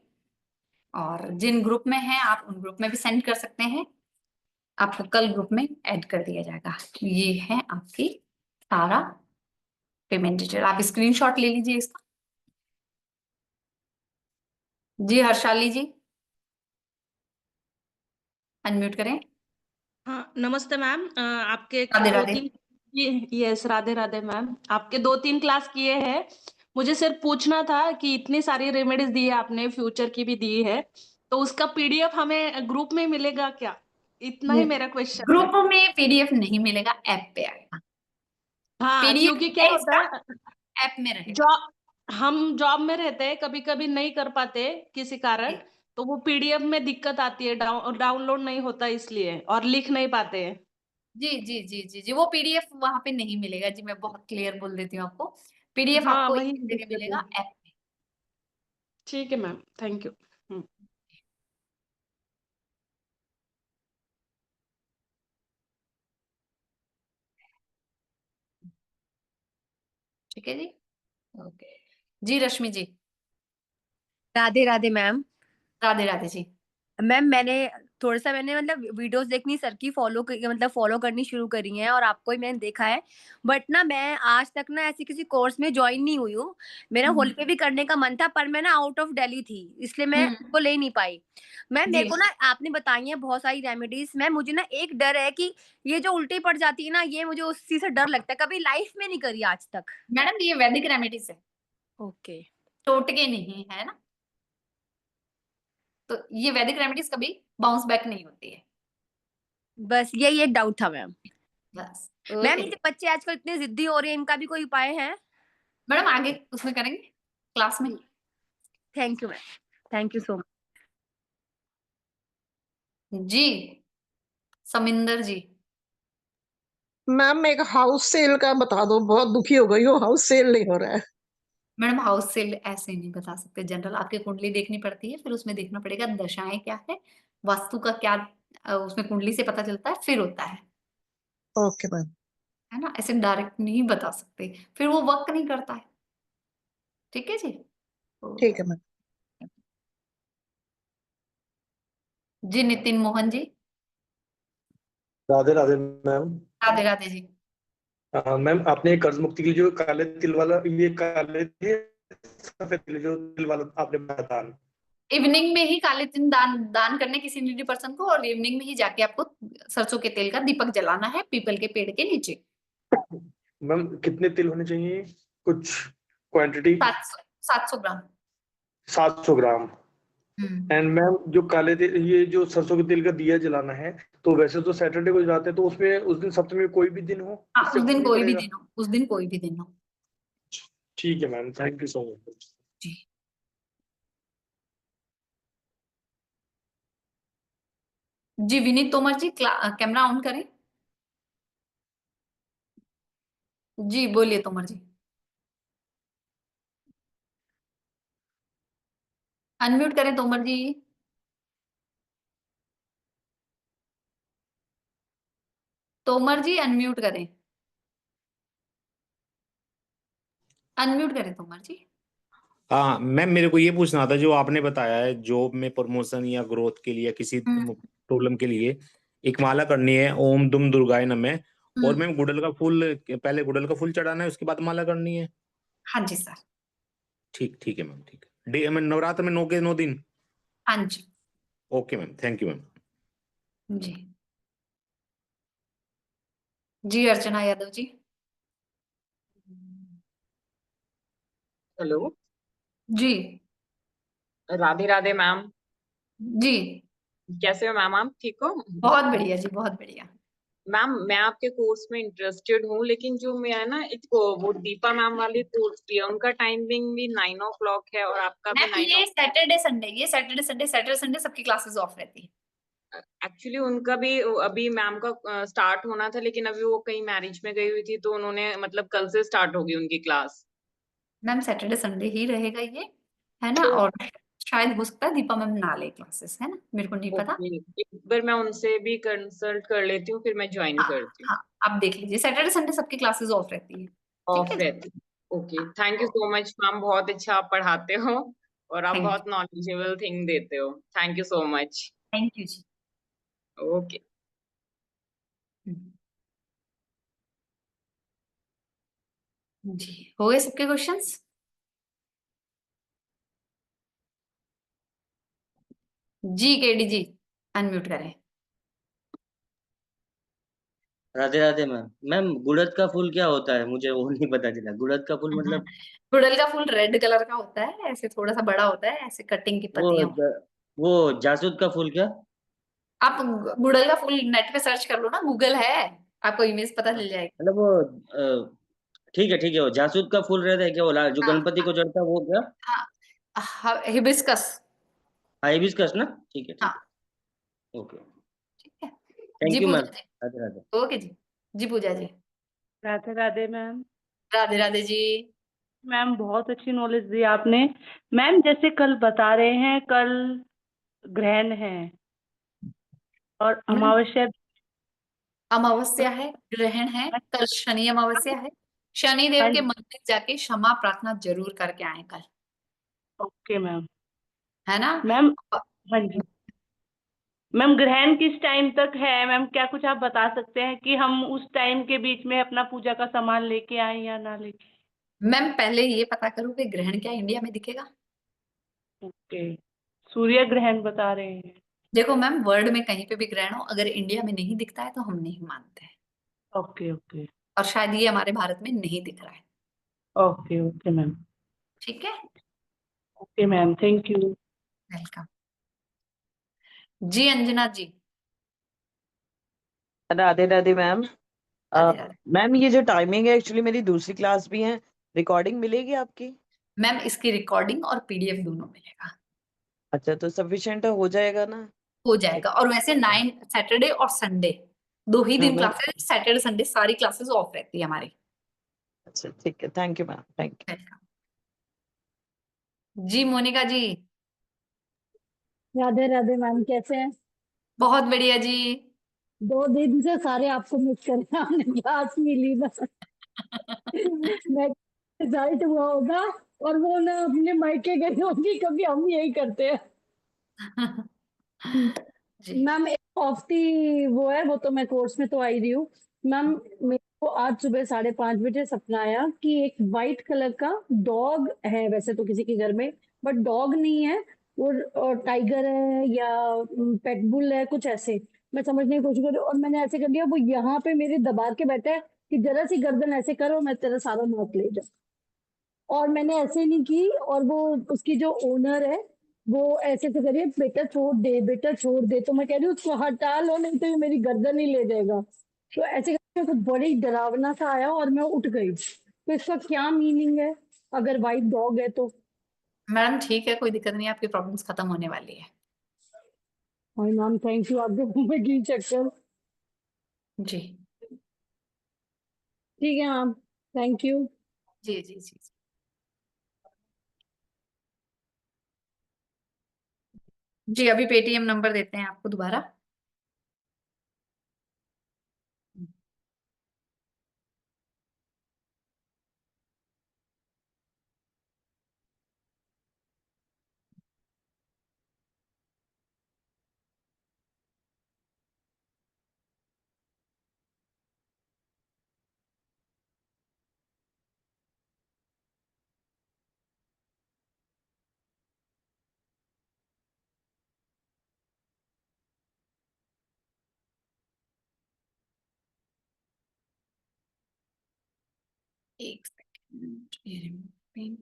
और जिन ग्रुप में हैं आप उन ग्रुप में भी सेंड कर सकते हैं, आपको कल ग्रुप में ऐड कर दिया जाएगा। ये है आपकी सारा पेमेंट डिटेल, आप स्क्रीनशॉट ले लीजिए इसका। जी हर्षाली जी अनम्यूट करें। हाँ नमस्ते मैम, आपके राधे दो राधे। तीन यस राधे राधे मैम, आपके 2-3 क्लास किए हैं। मुझे सिर्फ पूछना था कि इतनी सारी रेमेडीज दी है आपने, फ्यूचर की भी दी है, तो उसका पीडीएफ हमें ग्रुप में मिलेगा क्या? इतना ही मेरा क्वेश्चन है। ग्रुप में पीडीएफ नहीं मिलेगा, ऐप पे आएगा। हाँ पीडीएफ क्योंकि क्या होता है, ऐप में रहेगा। जॉब हम जॉब में रहते हैं, कभी कभी नहीं कर पाते किसी कारण, तो वो पीडीएफ में दिक्कत आती है, डाउनलोड नहीं होता इसलिए, और लिख नहीं पाते हैं। जी जी जी जी जी वो पीडीएफ वहां पे नहीं मिलेगा जी, मैं बहुत क्लियर बोल देती हूँ आपको। पीडीएफ हाँ आपको वही एक जगह दिक्कत है। मिलेगा, ऐप में। ठीक है मैम, थैंक यू। ठीक है जी, ओके। जी रश्मि जी। राधे राधे मैम। राधे राधे जी। मैम मैंने थोड़ा सा मैंने मतलब वीडियोस देखनी सर की मतलब फॉलो करनी शुरू करी है और आपको ही मैंने देखा है। बट ना मैं आज तक ना ऐसी किसी कोर्स में ज्वाइन नहीं हुई हूँ। मेरा होली पे भी करने का मन था पर मैं ना आउट ऑफ दिल्ली थी, इसलिए मैं उसको ले नहीं पाई। मैम जी मेरे को ना आपने बताई है बहुत सारी रेमेडीज। मैम मुझे ना एक डर है कि ये जो उल्टी पड़ जाती है ना, ये मुझे उस चीज से डर लगता है, कभी लाइफ में नहीं करी आज तक। मैडम ये वैदिक रेमेडीज है, ओके। टोटके नहीं है ना, तो ये वैदिक रेमेडीज कभी बाउंस बैक नहीं होती है। बस यही एक डाउट था मैम। बस मैम ये ओके जो बच्चे आजकल इतने जिद्दी हो रहे हैं, इनका भी कोई उपाय है? मैडम, आगे उसमें करेंगे क्लास में। Thank you ma'am, thank you so much. जी समिंदर जी। मैम एक हाउस सेल का बता दो, बहुत दुखी हो गई हूँ, हाउस सेल नहीं हो रहा है। मैडम हाउस सेल ऐसे नहीं बता सकते, जनरल आपकी कुंडली देखनी पड़ती है, फिर उसमें देखना पड़ेगा दशाएं क्या है, वास्तु का क्या उसमें कुंडली से पता चलता है, फिर होता ओके मैम। है ना, ऐसे डायरेक्ट नहीं बता सकते, फिर वो वर्क नहीं करता है। ठीक है जी। तो ठीक है मैम। जी नितिन मोहन जी। राधे राधे मैम। राधे राधे जी। मैम आपने कर्ज मुक्ति के लिए जो काले तिल वाला, ये काले तिल सफेद तिल, जो तिल वाला आपने बताया, इवनिंग में ही काले तिल दान दान करने किसी नीडी पर्सन को, और इवनिंग में ही जाके आपको सरसों के तेल का दीपक जलाना है पीपल के पेड़ के नीचे। मैम कितने तिल होने चाहिए, कुछ quantity? 700 gram. 700 gram. And ma'am जो काले तिल, ये जो सरसों के तेल का दिया जलाना है, तो वैसे तो सैटरडे को जलाते हैं, तो उसमें उस दिन सप्तमी में कोई भी दिन हो, हाँ, इससे उस दिन फर्क कोई नहीं भी पड़ेगा? दिन हो, उस दिन कोई भी दिन हो। ठीक है ma'am, thank you so much. जी। जी विनीत तोमर जी, कैमरा ऑन करें। जी बोलिए तोमर जी। अनम्यूट करें तोमर जी। तोमर जी अनम्यूट करें, अनम्यूट करें तोमर जी। हाँ मैम, मेरे को ये पूछना था, जो आपने बताया है जॉब में प्रमोशन या ग्रोथ के लिए, किसी प्रॉब्लम के लिए एक माला करनी है, ओम दुम दुर्गाय नमः, और मैम गुड़हल का फूल, पहले गुड़हल का फूल चढ़ाना है, उसके बाद माला करनी है? हाँ जी सर। ठीक है मैम, ठीक है। डे मैम नवरात्र में 9 के 9 दिन? हाँ जी। Okay ma'am, thank you ma'am. जी। जी अर्चना यादव जी। हेलो। जी। राधे राधे मैम। जी कैसे हो मैम, आप ठीक हो? बहुत बढ़िया जी, बहुत बढ़िया। मैम मैं आपके कोर्स में इंटरेस्टेड हूँ, लेकिन जो मैं ना एक वो दीपा मैम वाली कोर्स की है, उनका टाइमिंग भी 9 o'clock है और आपका भी मैम ये सैटरडे संडे, ये सैटरडे संडे सबकी क्लासेस ऑफ रहती है। एक्चुअली उनका भी अभी मैम का स्टार्ट होना था, लेकिन अभी वो कहीं मैरिज में गई हुई थी, तो उन्होंने मतलब कल से स्टार्ट होगी उनकी क्लास। मैम सैटरडे संडे ही रहेगा ये, है ना, और शायद हो सकता है दीपा मैम ना ले क्लासेस, है ना, मेरे को नहीं पता। एक बार मैं उनसे भी कंसल्ट कर लेती हूँ, फिर मैं ज्वाइन हाँ करती हूँ। हाँ, आप देख लीजिए, सैटरडे संडे सबकी क्लासेस ऑफ रहती है। ऑफ ठीक है रहती। Okay, thank you so much ma'am, बहुत अच्छा आप पढ़ाते हो और आप थैंक बहुत नॉलेजेबल थिंग देते हो। Thank you so much. You जी। ओके। जी हो गए सबके क्वेश्चंस? जी केडी जी अनम्यूट करें। राधे राधे मैम। मैम गुड़हल का फूल क्या होता है, मुझे वो नहीं पता चला। गुड़हल का फूल मतलब गुड़हल का फूल रेड कलर का होता है, ऐसे थोड़ा सा बड़ा होता है, ऐसे कटिंग की वो पत्तियां। वो जासूद का फूल क्या? आप गुड़हल का फूल नेट पे सर्च कर लो ना, गूगल है, आपको इमेज पता चल जाएगी। मतलब वो ठीक है, वो जासूद का फूल रहता है क्या, वो जो हाँ गणपति को चढ़ता है वो क्या? हाँ हिबिस्कस। हाइबिस्कस ना? ठीक है, हाँ ओके। ठीक है। जी थैंक यू पूजा मैम। जी। राधे राधे। ओके जी। जी पूजा जी। राधे राधे मैम। राधे राधे जी। मैम बहुत अच्छी नॉलेज दी आपने। मैम जैसे कल बता रहे हैं, कल ग्रहण है और अमावस्या। अमावस्या है, ग्रहण है, कल शनि अमावस्या है। शनि देव हाँ के जी, मंदिर जाके क्षमा प्रार्थना जरूर करके आए कल, ओके मैम। है ना। मैम हाँ जी मैम, ग्रहण किस टाइम तक है मैम, क्या कुछ आप बता सकते हैं कि हम उस टाइम के बीच में अपना पूजा का सामान लेके आए या ना लेके? मैम पहले ये पता करो कि ग्रहण क्या इंडिया में दिखेगा। ओके, सूर्य ग्रहण बता रहे हैं। देखो मैम, वर्ल्ड में कहीं पे भी ग्रहण हो, अगर इंडिया में नहीं दिखता है तो हम नहीं मानते हैं, ओके ओके और शायद ये हमारे भारत में नहीं दिख रहा है। Okay okay ma'am. ठीक है, okay ma'am, thank you. Welcome. जी अंजना जी। राधे राधे मैम। राधे राधे। मैम ये जो टाइमिंग है, एक्चुअली मेरी दूसरी क्लास भी है, रिकॉर्डिंग मिलेगी आपकी? मैम इसकी रिकॉर्डिंग और पीडीएफ दोनों मिलेगा। अच्छा, तो सफिशिएंट हो जाएगा ना? हो जाएगा, और वैसे 9 सैटरडे और संडे दो ही हाँ दिन मैम। क्लासेस, सैटरडे संडे सारी क्लासेस ऑफ रहती है हमारी। अच्छा ठीक है, thank you ma'am, thank you. Welcome. जी मोनिका जी। राधे राधे मैम, कैसे हैं? बहुत बढ़िया जी। 2 दिन से सारे आपको मिस कर रहे हैं, हमने क्लास मिली ना। मैं रिजल्ट हुआ होगा और वो ना अपने मायके गई होगी, कभी हम यही करते हैं। जी मैम एक ऑफ्टी वो है, वो तो मैं कोर्स में तो आई रही हूँ मैम। मेरे को आज सुबह 5:30 बजे सपना आया कि एक वाइट कलर का डॉग है, वैसे तो किसी के घर में, बट डॉग नहीं है वो, टाइगर है या पेटबुल है, कुछ ऐसे। मैं समझने की कोशिश कर रही हूँ और मैंने ऐसे कर लिया, वो यहाँ पे मेरे दबा के बैठा है कि जरा सी गर्दन ऐसे करो मैं तेरा सारा नोट ले जाऊं, और मैंने ऐसे नहीं की। और वो उसकी जो ओनर है वो ऐसे से करिए, बेटा छोड़ दे, बेटा छोड़ दे। तो मैं कह रही हूँ उसको हटा लो, नहीं तो ये मेरी गर्दन ही ले जाएगा। तो ऐसे करके मेरे को बड़ी डरावना सा आया और मैं उठ गई। तो इसका क्या मीनिंग है अगर वाइट डॉग है तो? मैडम ठीक है, कोई दिक्कत नहीं, आपकी प्रॉब्लम्स खत्म होने वाली है। हाय मैम, थैंक यू, आपके मुंह में घी चक्कर। जी ठीक है मैम, थैंक यू। जी जी जी। जी अभी पेटीएम नंबर देते हैं आपको दोबारा। एक सेकंड।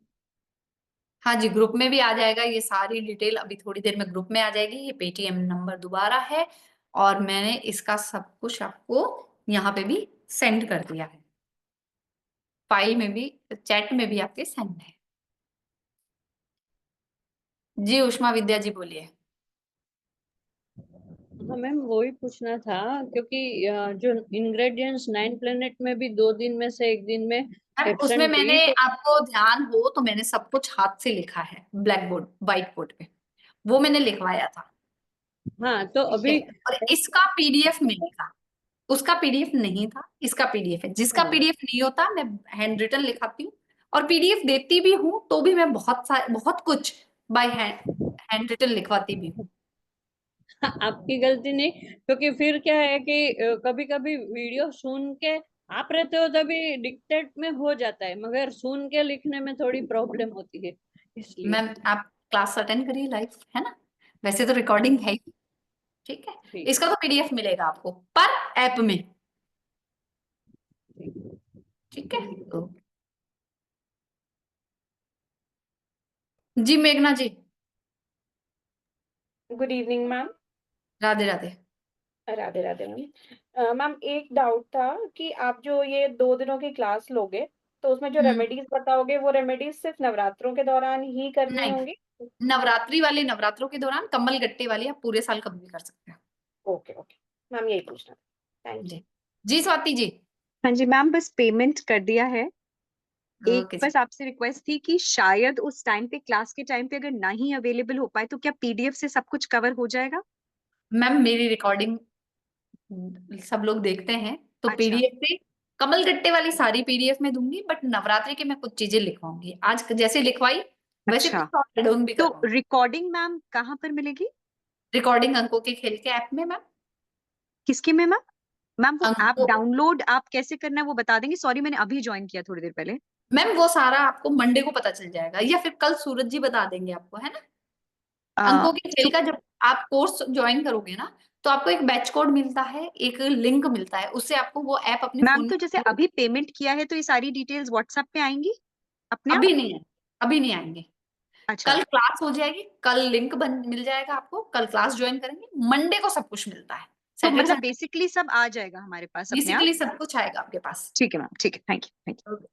हाँ जी, ग्रुप में भी आ जाएगा, ये सारी डिटेल अभी थोड़ी देर में ग्रुप में आ जाएगी। ये पेटीएम नंबर दोबारा है और मैंने इसका सब कुछ आपको यहाँ पे भी सेंड कर दिया है, फाइल में भी, चैट में भी आपके सेंड है। जी उष्मा विद्या जी बोलिए। हाँ मैम, वही पूछना था क्योंकि जो इंग्रेडिएंट्स 9 प्लेनेट में भी 2 दिन में से एक दिन में उसमें एब्सेंट मैंने थी, तो आपको ध्यान हो तो मैंने सब कुछ हाथ से लिखा है, ब्लैक बोर्ड व्हाइट बोर्ड पे, वो मैंने लिखवाया था। हाँ तो ठीक अभी है, और इसका पीडीएफ मिलेगा, उसका पीडीएफ नहीं था, इसका पीडीएफ है। जिसका हाँ पीडीएफ नहीं होता मैं हैंड रिटन लिखाती हूँ, और पीडीएफ देती भी हूँ तो भी मैं बहुत कुछ बाय हैंड रिटन लिखवाती भी हूँ। आपकी गलती नहीं, क्योंकि फिर क्या है कि कभी कभी वीडियो सुन के आप रहते हो तभी डिक्टेट में हो जाता है, मगर सुन के लिखने में थोड़ी प्रॉब्लम होती है, इसलिए। मैम आप क्लास अटेंड करिए लाइव, है ना, वैसे तो रिकॉर्डिंग है ही। ठीक है, ठीक इसका तो पीडीएफ मिलेगा आपको पर ऐप में। ठीक है, जी मेघना ji. Good evening ma'am. Radhe Radhe. Radhe Radhe ma'am. Ma'am एक डाउट था कि आप जो ये 2 दिनों की क्लास लोगे तो उसमें जो रेमेडीज बताओगे वो रेमेडीज सिर्फ नवरात्रों के दौरान ही करनी नहीं, होंगी? नवरात्रि वाले नवरात्रों के दौरान, कमल गट्टे वाली आप पूरे साल कभी भी कर सकते हो। ओके ओके मैम, यही पूछना था, थैंक यू। जी जी स्वाति जी। हाँ जी मैम, बस पेमेंट कर दिया है। एक ओके जी। बस आपसे रिक्वेस्ट थी कि शायद उस टाइम पे, क्लास के टाइम पे अगर नहीं अवेलेबल हो पाए तो क्या पीडीएफ से सब कुछ कवर हो जाएगा? मैम मेरी रिकॉर्डिंग सब लोग देखते हैं तो अच्छा। पीडीएफ से, कमल गट्टे वाली सारी पीडीएफ में दूंगी, बट नवरात्रि के मैं कुछ चीजें लिखवाऊंगी, आज जैसे लिखवाई वैसे अच्छा, कुछ और एड ऑन भी तो करवाऊंगी। रिकॉर्डिंग मैम कहाँ पर मिलेगी? रिकॉर्डिंग अंकों के खेल के ऐप में मैम। किसके में मैम? मैम वो ऐप अंकों, डाउनलोड आप कैसे करना है वो बता देंगे? सॉरी मैंने अभी ज्वाइन किया थोड़ी देर पहले। मैम वो सारा आपको मंडे को पता चल जाएगा, या फिर कल सूरज जी बता देंगे आपको, है ना। अंकों के खेल का जब आप कोर्स ज्वाइन करोगे ना तो आपको एक बैच कोड मिलता है, एक लिंक मिलता है, उससे आपको वो ऐप अपने मैम फोन तो जैसे में। अभी पेमेंट किया है तो ये सारी डिटेल्स व्हाट्सएप पे आएंगी अपने आप? अभी नहीं है, अभी नहीं आएंगे। अच्छा, कल क्लास हो जाएगी, कल लिंक बन मिल जाएगा आपको, कल क्लास ज्वाइन करेंगे, मंडे को सब कुछ मिलता है। तो सैटरडे मतलब संडे बेसिकली सब आ जाएगा हमारे पास अपने आप? बेसिकली सब कुछ आएगा आपके पास। ठीक है मैम, ठीक है, थैंक यू, थैंक यू।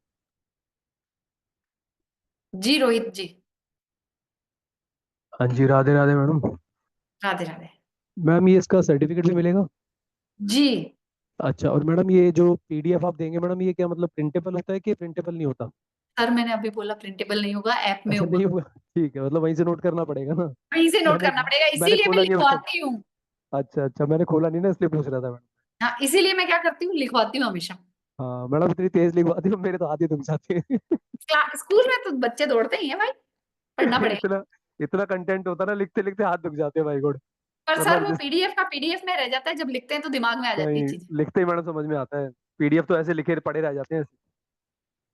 जी रोहित जी। हाँ जी, राधे राधे मैडम। राधे राधे। मैम ये इसका सर्टिफिकेट भी मिलेगा? जी अच्छा, और मैडम ये जो पीडीएफ आप देंगे मैडम, ये क्या मतलब प्रिंटेबल होता है कि प्रिंटेबल नहीं होता? सर मैंने अभी बोला प्रिंटेबल नहीं होगा, ऐप में अच्छा होगा। नहीं हुआ, ठीक है, मतलब वहीं से नोट करना पड़ेगा ना। वहीं से नोट मैंने करना पड़ेगा, मैंने इसीलिए मैं खोला नहीं अब तक। लिखवाती हूँ। अच्छा अच्छा, मैंने खोला नहीं ना, इसलिए पूछ रहा था मैडम। हाँ, इसीलिए मैं क्या करती हूँ, लिखवाती हूँ हमेशा। हाँ मैडम, इतनी तेज लिखवाती हो, मेरे तो हाथ ही दुख जाते हैं। स्कूल में तो बच्चे दौड़ते ही हैं भाई, पढ़ना पड़ेगा। इतना इतना कंटेंट होता ना, लिखते लिखते हाथ दुख जाते हैं भाई गॉड। पर सर मतलब वो पीडीएफ का पीडीएफ में रह जाता है, जब लिखते हैं तो दिमाग में आ जाती है नहीं, चीज, लिखते ही मैडम समझ में आता है। पीडीएफ तो ऐसे लिखे पड़े रह जाते हैं।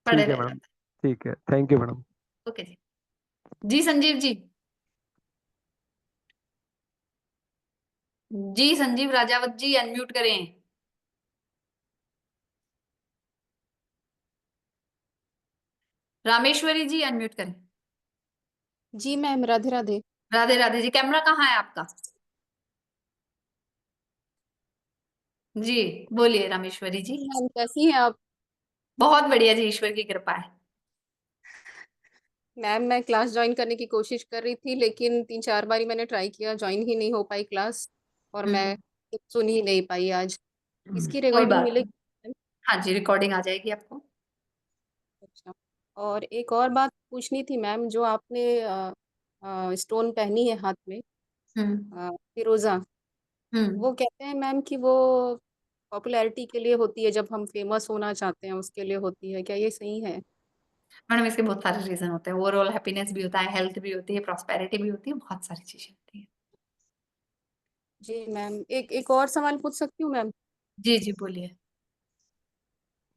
पढ़े ठीक है रह मैडम, जाता ठीक है, थैंक यू मैडम। है। ओके जी। जी संजीव जी। जी संजीव राजावत जी, अनम्यूट करें। रामेश्वरी जी, अनम्यूट करें। जी मैम, राधे राधे। राधे राधे जी। कैमरा कहाँ है आपका? जी बोलिए रामेश्वरी जी। मैम कैसी हैं आप? बहुत बढ़िया जी, ईश्वर की कृपा है। मैम मैं क्लास ज्वाइन करने की कोशिश कर रही थी, लेकिन 3-4 बारी मैंने ट्राई किया, ज्वाइन ही नहीं हो पाई क्लास, और मैं सुन ही नहीं पाई आज। इसकी कोई रिकॉर्डिंग बात नहीं। मिलेगी? हाँ जी, रिकॉर्डिंग आ जाएगी आपको। अच्छा। और एक और बात पूछनी थी मैम, जो आपने स्टोन पहनी है हाथ में, फिरोजा, वो कहते हैं मैम कि वो पॉपुलैरिटी के लिए होती है, जब हम फेमस होना चाहते हैं उसके लिए होती है, क्या ये सही है? मैडम इसके बहुत सारे रीजन होते हैं, ओवरऑल हैप्पीनेस भी होता है, हेल्थ भी होती है, प्रॉस्पेरिटी भी होती है, बहुत सारी चीजें होती है। जी मैम, एक और सवाल पूछ सकती हूँ मैम? जी जी बोलिए।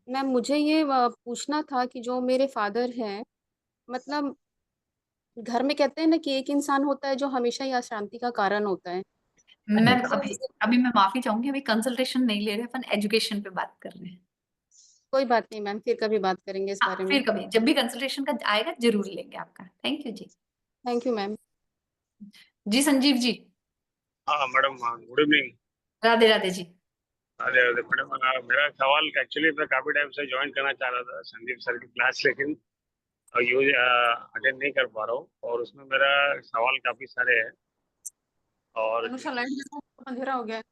मैम मुझे ये पूछना था कि जो मेरे फादर हैं, मतलब घर में कहते हैं ना कि एक इंसान होता है जो हमेशा ही अशांति का कारण होता है। मैम तो अभी अभी मैं माफी चाहूंगी, अभी कंसल्टेशन नहीं ले रहे, अपन एजुकेशन पे बात कर रहे हैं। कोई बात नहीं मैम, फिर कभी बात करेंगे इस हाँ बारे में। फिर कभी जब भी कंसल्टेशन का आएगा जरूर लेंगे आपका। Thank you ji. Thank you ma'am. जी संजीव जी। हाँ madam, good evening. Radhe Radhe ji. अरे अरे मैडम, मेरा सवाल एक्चुअली मैं काफी टाइम से ज्वाइन करना चाह रहा था संदीप सर की क्लास, लेकिन यूज अटेंड नहीं कर पा रहा हूँ, और उसमें मेरा सवाल काफी सारे हैं। और अनुषा लाइट जलाओ, अंधेरा हो गया है।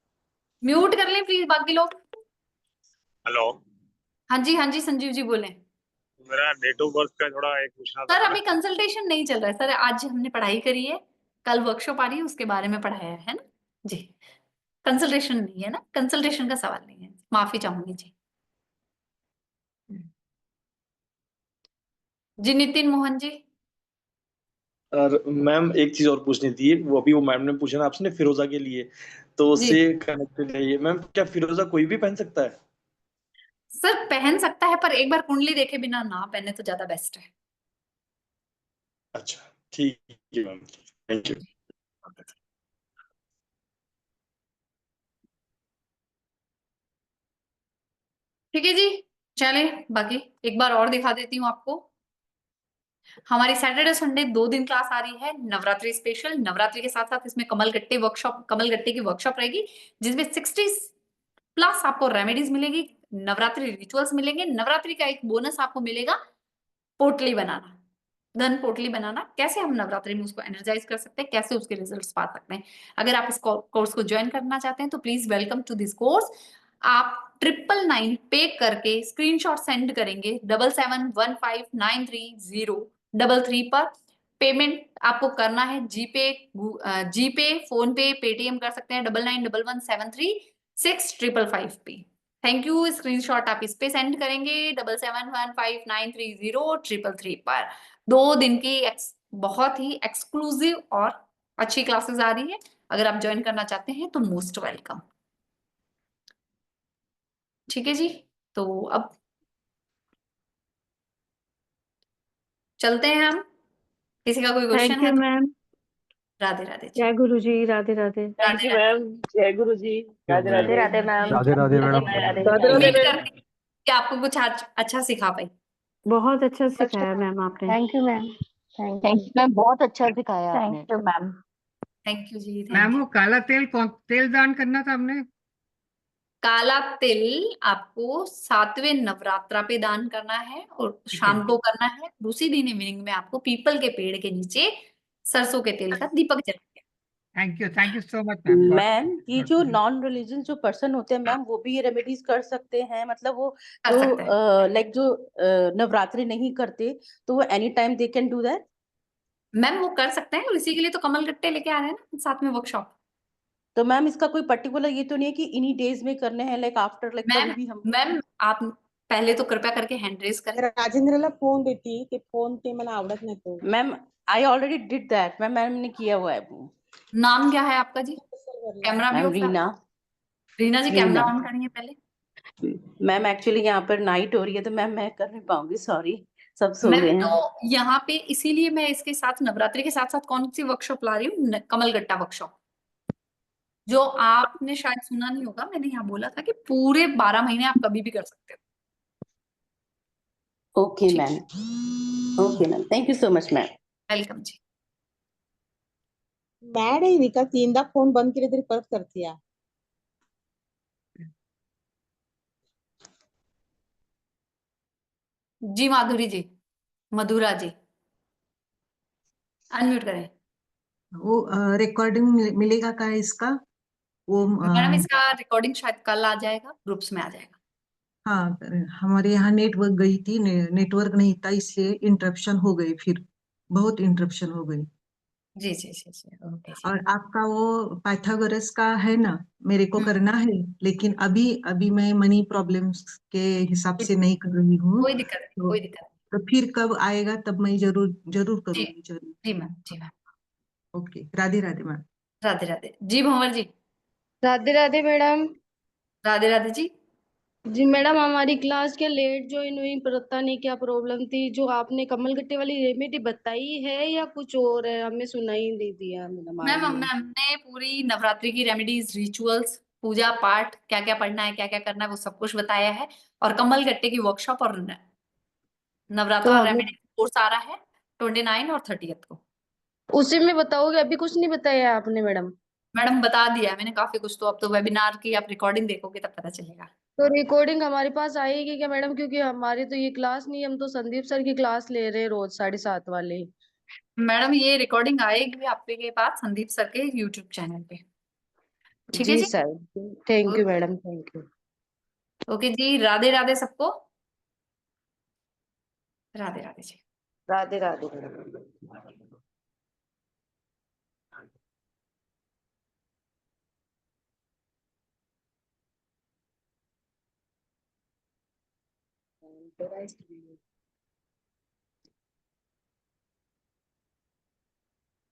म्यूट कर लें प्लीज बाकी लोग। हेलो, हाँ जी संजीव जी बोले। मेरा डेट ऑफ बर्थ का थोड़ा एक पूछना था सर मैडम। अभी कंसल्टेशन नहीं चल रहा है सर, आज हमने पढ़ाई करी है, कल वर्कशॉप आ रही है, उसके बारे में पढ़ाया है ना जी। कंसल्टेशन नहीं है ना, कंसल्टेशन का सवाल नहीं है, माफी चाहूंगी जी। जी नितिन मोहन जी। और मैम एक चीज और पूछनी थी, वो अभी वो मैम ने पूछा ना आपसे फिरोजा के लिए, तो जी उससे कनेक्टेड है ये मैम, क्या फिरोजा कोई भी पहन सकता है? सर पहन सकता है, पर एक बार कुंडली देखे बिना ना पहने तो ज्यादा बेस्ट है। अच्छा ठीक है मैम, थैंक यू। ठीक है जी, चले बाकी एक बार और दिखा देती हूँ आपको। हमारी सैटरडे संडे 2 दिन क्लास आ रही है, नवरात्रि स्पेशल। नवरात्रि के साथ साथ इसमें कमल गट्टे की वर्कशॉप रहेगी, जिसमें 60+ आपको रेमेडीज मिलेगी, नवरात्रि रिचुअल्स मिलेंगे। नवरात्रि का एक बोनस आपको मिलेगा, पोटली बनाना, धन पोटली बनाना, कैसे हम नवरात्रि में उसको एनर्जाइज कर सकते हैं, कैसे उसके रिजल्ट्स पा सकते हैं। अगर आप इस कोर्स को ज्वाइन करना चाहते हैं तो please welcome to this course. आप 999 पे करके स्क्रीनशॉट सेंड करेंगे 7715930333 पर। पेमेंट आपको करना है जीपे, फोन पे, पेटीएम कर सकते हैं 9911736555 पे। Thank you. स्क्रीनशॉट आप इस पे सेंड करेंगे 7715930333 पर। 2 दिन की बहुत ही एक्सक्लूसिव और अच्छी क्लासेस आ रही है, अगर आप ज्वाइन करना चाहते हैं तो मोस्ट वेलकम। ठीक है जी, तो अब चलते हैं हम। किसी का कोई क्वेश्चन थैंक है यू तो? मैम। राधे राधे जी। जय Guru ji, Radhe Radhe. Thank you ma'am, जय गुरु जी, राधे राधे राधे। Ma'am, Radhe Radhe madam. उम्मीद करती हूँ कि आपको कुछ अच्छा सिखा पाई। बहुत अच्छा सिखाया मैम आपने। Thank you ma'am. Thank thank you you ma'am, बहुत अच्छा सिखाया आपने। Thank you ma'am. Thank you जी। मैम वो काला तेल दान करना था हमने। काला तिल आपको 7वें नवरात्रा पे दान करना है, और शाम को करना है। दूसरी दिन इवनिंग में आपको पीपल के पेड़ के नीचे सरसों के तेल का दीपक जलाना है। Thank you so much ma'am. Ma'am ये जो नॉन रिलीजियस जो पर्सन होते हैं मैम वो भी ये रेमेडीज कर सकते हैं, मतलब वो जो लाइक जो नवरात्रि नहीं करते तो वो any time they can do that? Ma'am वो कर सकते हैं और इसी के लिए तो कमल गट्टे लेके आ रहे हैं ना साथ में वर्कशॉप। तो मैम इसका कोई पर्टिकुलर ये तो नहीं है कि इन्हीं डेज में करने हैं, लाइक आफ्टर लाइक कभी भी हम? मैम आप पहले तो कृपया करके हैंड रेज करें। राजेंद्रला फोन देती की फोन ते मला आवडत नाही तो। Ma'am I already did that, ma'am ने किया हुआ है वो। नाम क्या है आपका जी? कैमरा भी ma'am Reena. Reena ji camera on करिए पहले। मैम एक्चुअली यहाँ पर नाइट हो रही है तो मैम मैं कर नहीं पाऊंगी, सॉरी सब सो गए हैं। तो यहाँ पे इसीलिए मैं इसके साथ नवरात्रि के साथ साथ कौन सी वर्कशॉप ला रही हूँ, कमल गट्टा वर्कशॉप, जो आपने शायद सुना नहीं होगा। मैंने यहाँ बोला था कि पूरे 12 महीने आप कभी भी कर सकते हो। Okay ma'am, okay ma'am, thank you so much ma'am. Welcome जी। मॅड आहे निका, तीनदा फोन बंद केले तरी परत करते। जी माधुरी जी, मधुरा जी अनम्यूट करें। वो रिकॉर्डिंग मिलेगा क्या इसका? वो मैडम इसका रिकॉर्डिंग शायद कल आ जाएगा, ग्रुप्स में आ जाएगा। हाँ, हमारे यहाँ नेटवर्क गई थी, नेटवर्क नहीं था इसलिए इंटरप्शन हो गई, फिर बहुत इंटरप्शन हो गई। जी जी जी जी ओके। और आपका वो पाइथागोरस का है ना, मेरे को करना है, लेकिन अभी अभी मैं मनी प्रॉब्लम्स के हिसाब से नहीं कर रही हूँ। कोई दिक्कत नहीं, कोई दिक्कत तो फिर कब आएगा तब मैं जरूर जरूर नहीं। करूंगी, जरूर। जी मैम, जी ma'am. Okay, Radhe Radhe ma'am. Radhe Radhe ji. Bhanwar ji Radhe Radhe madam. Radhe Radhe ji. जी मैडम, हमारी क्लास के लेट ज्वाइन हुई, पता नहीं क्या प्रॉब्लम थी। जो आपने कमल गट्टे वाली रेमेडी बताई है या कुछ और है, हमें सुनाई नहीं दिया मैडम। मैम हमने पूरी नवरात्रि की रेमेडीज, रिचुअल्स, पूजा पाठ, क्या क्या पढ़ना है, क्या क्या करना है, वो सब कुछ बताया है। और कमल गट्टे की वर्कशॉप और तो नवरात्रा हमें रेमेडी कोर्स आ रहा है 29 और 30 को। उसी में बताओगे? अभी कुछ नहीं बताया आपने मैडम। मैडम बता दिया है मैंने काफी कुछ, तो अब तो वेबिनार की आप रिकॉर्डिंग देखोगे तब पता चलेगा। तो रिकॉर्डिंग हमारे पास आएगी क्या मैडम? क्योंकि हमारी तो ये क्लास नहीं, हम तो संदीप सर की क्लास ले रहे हैं रोज 7:30 वाले। मैडम ये रिकॉर्डिंग आएगी आपके पास संदीप सर के यूट्यूब चैनल पे। ठीक है जी जी। Sir, thank you madam, thank you. Okay ji, Radhe Radhe सबको। राधे राधे जी। राधे राधे मैडम।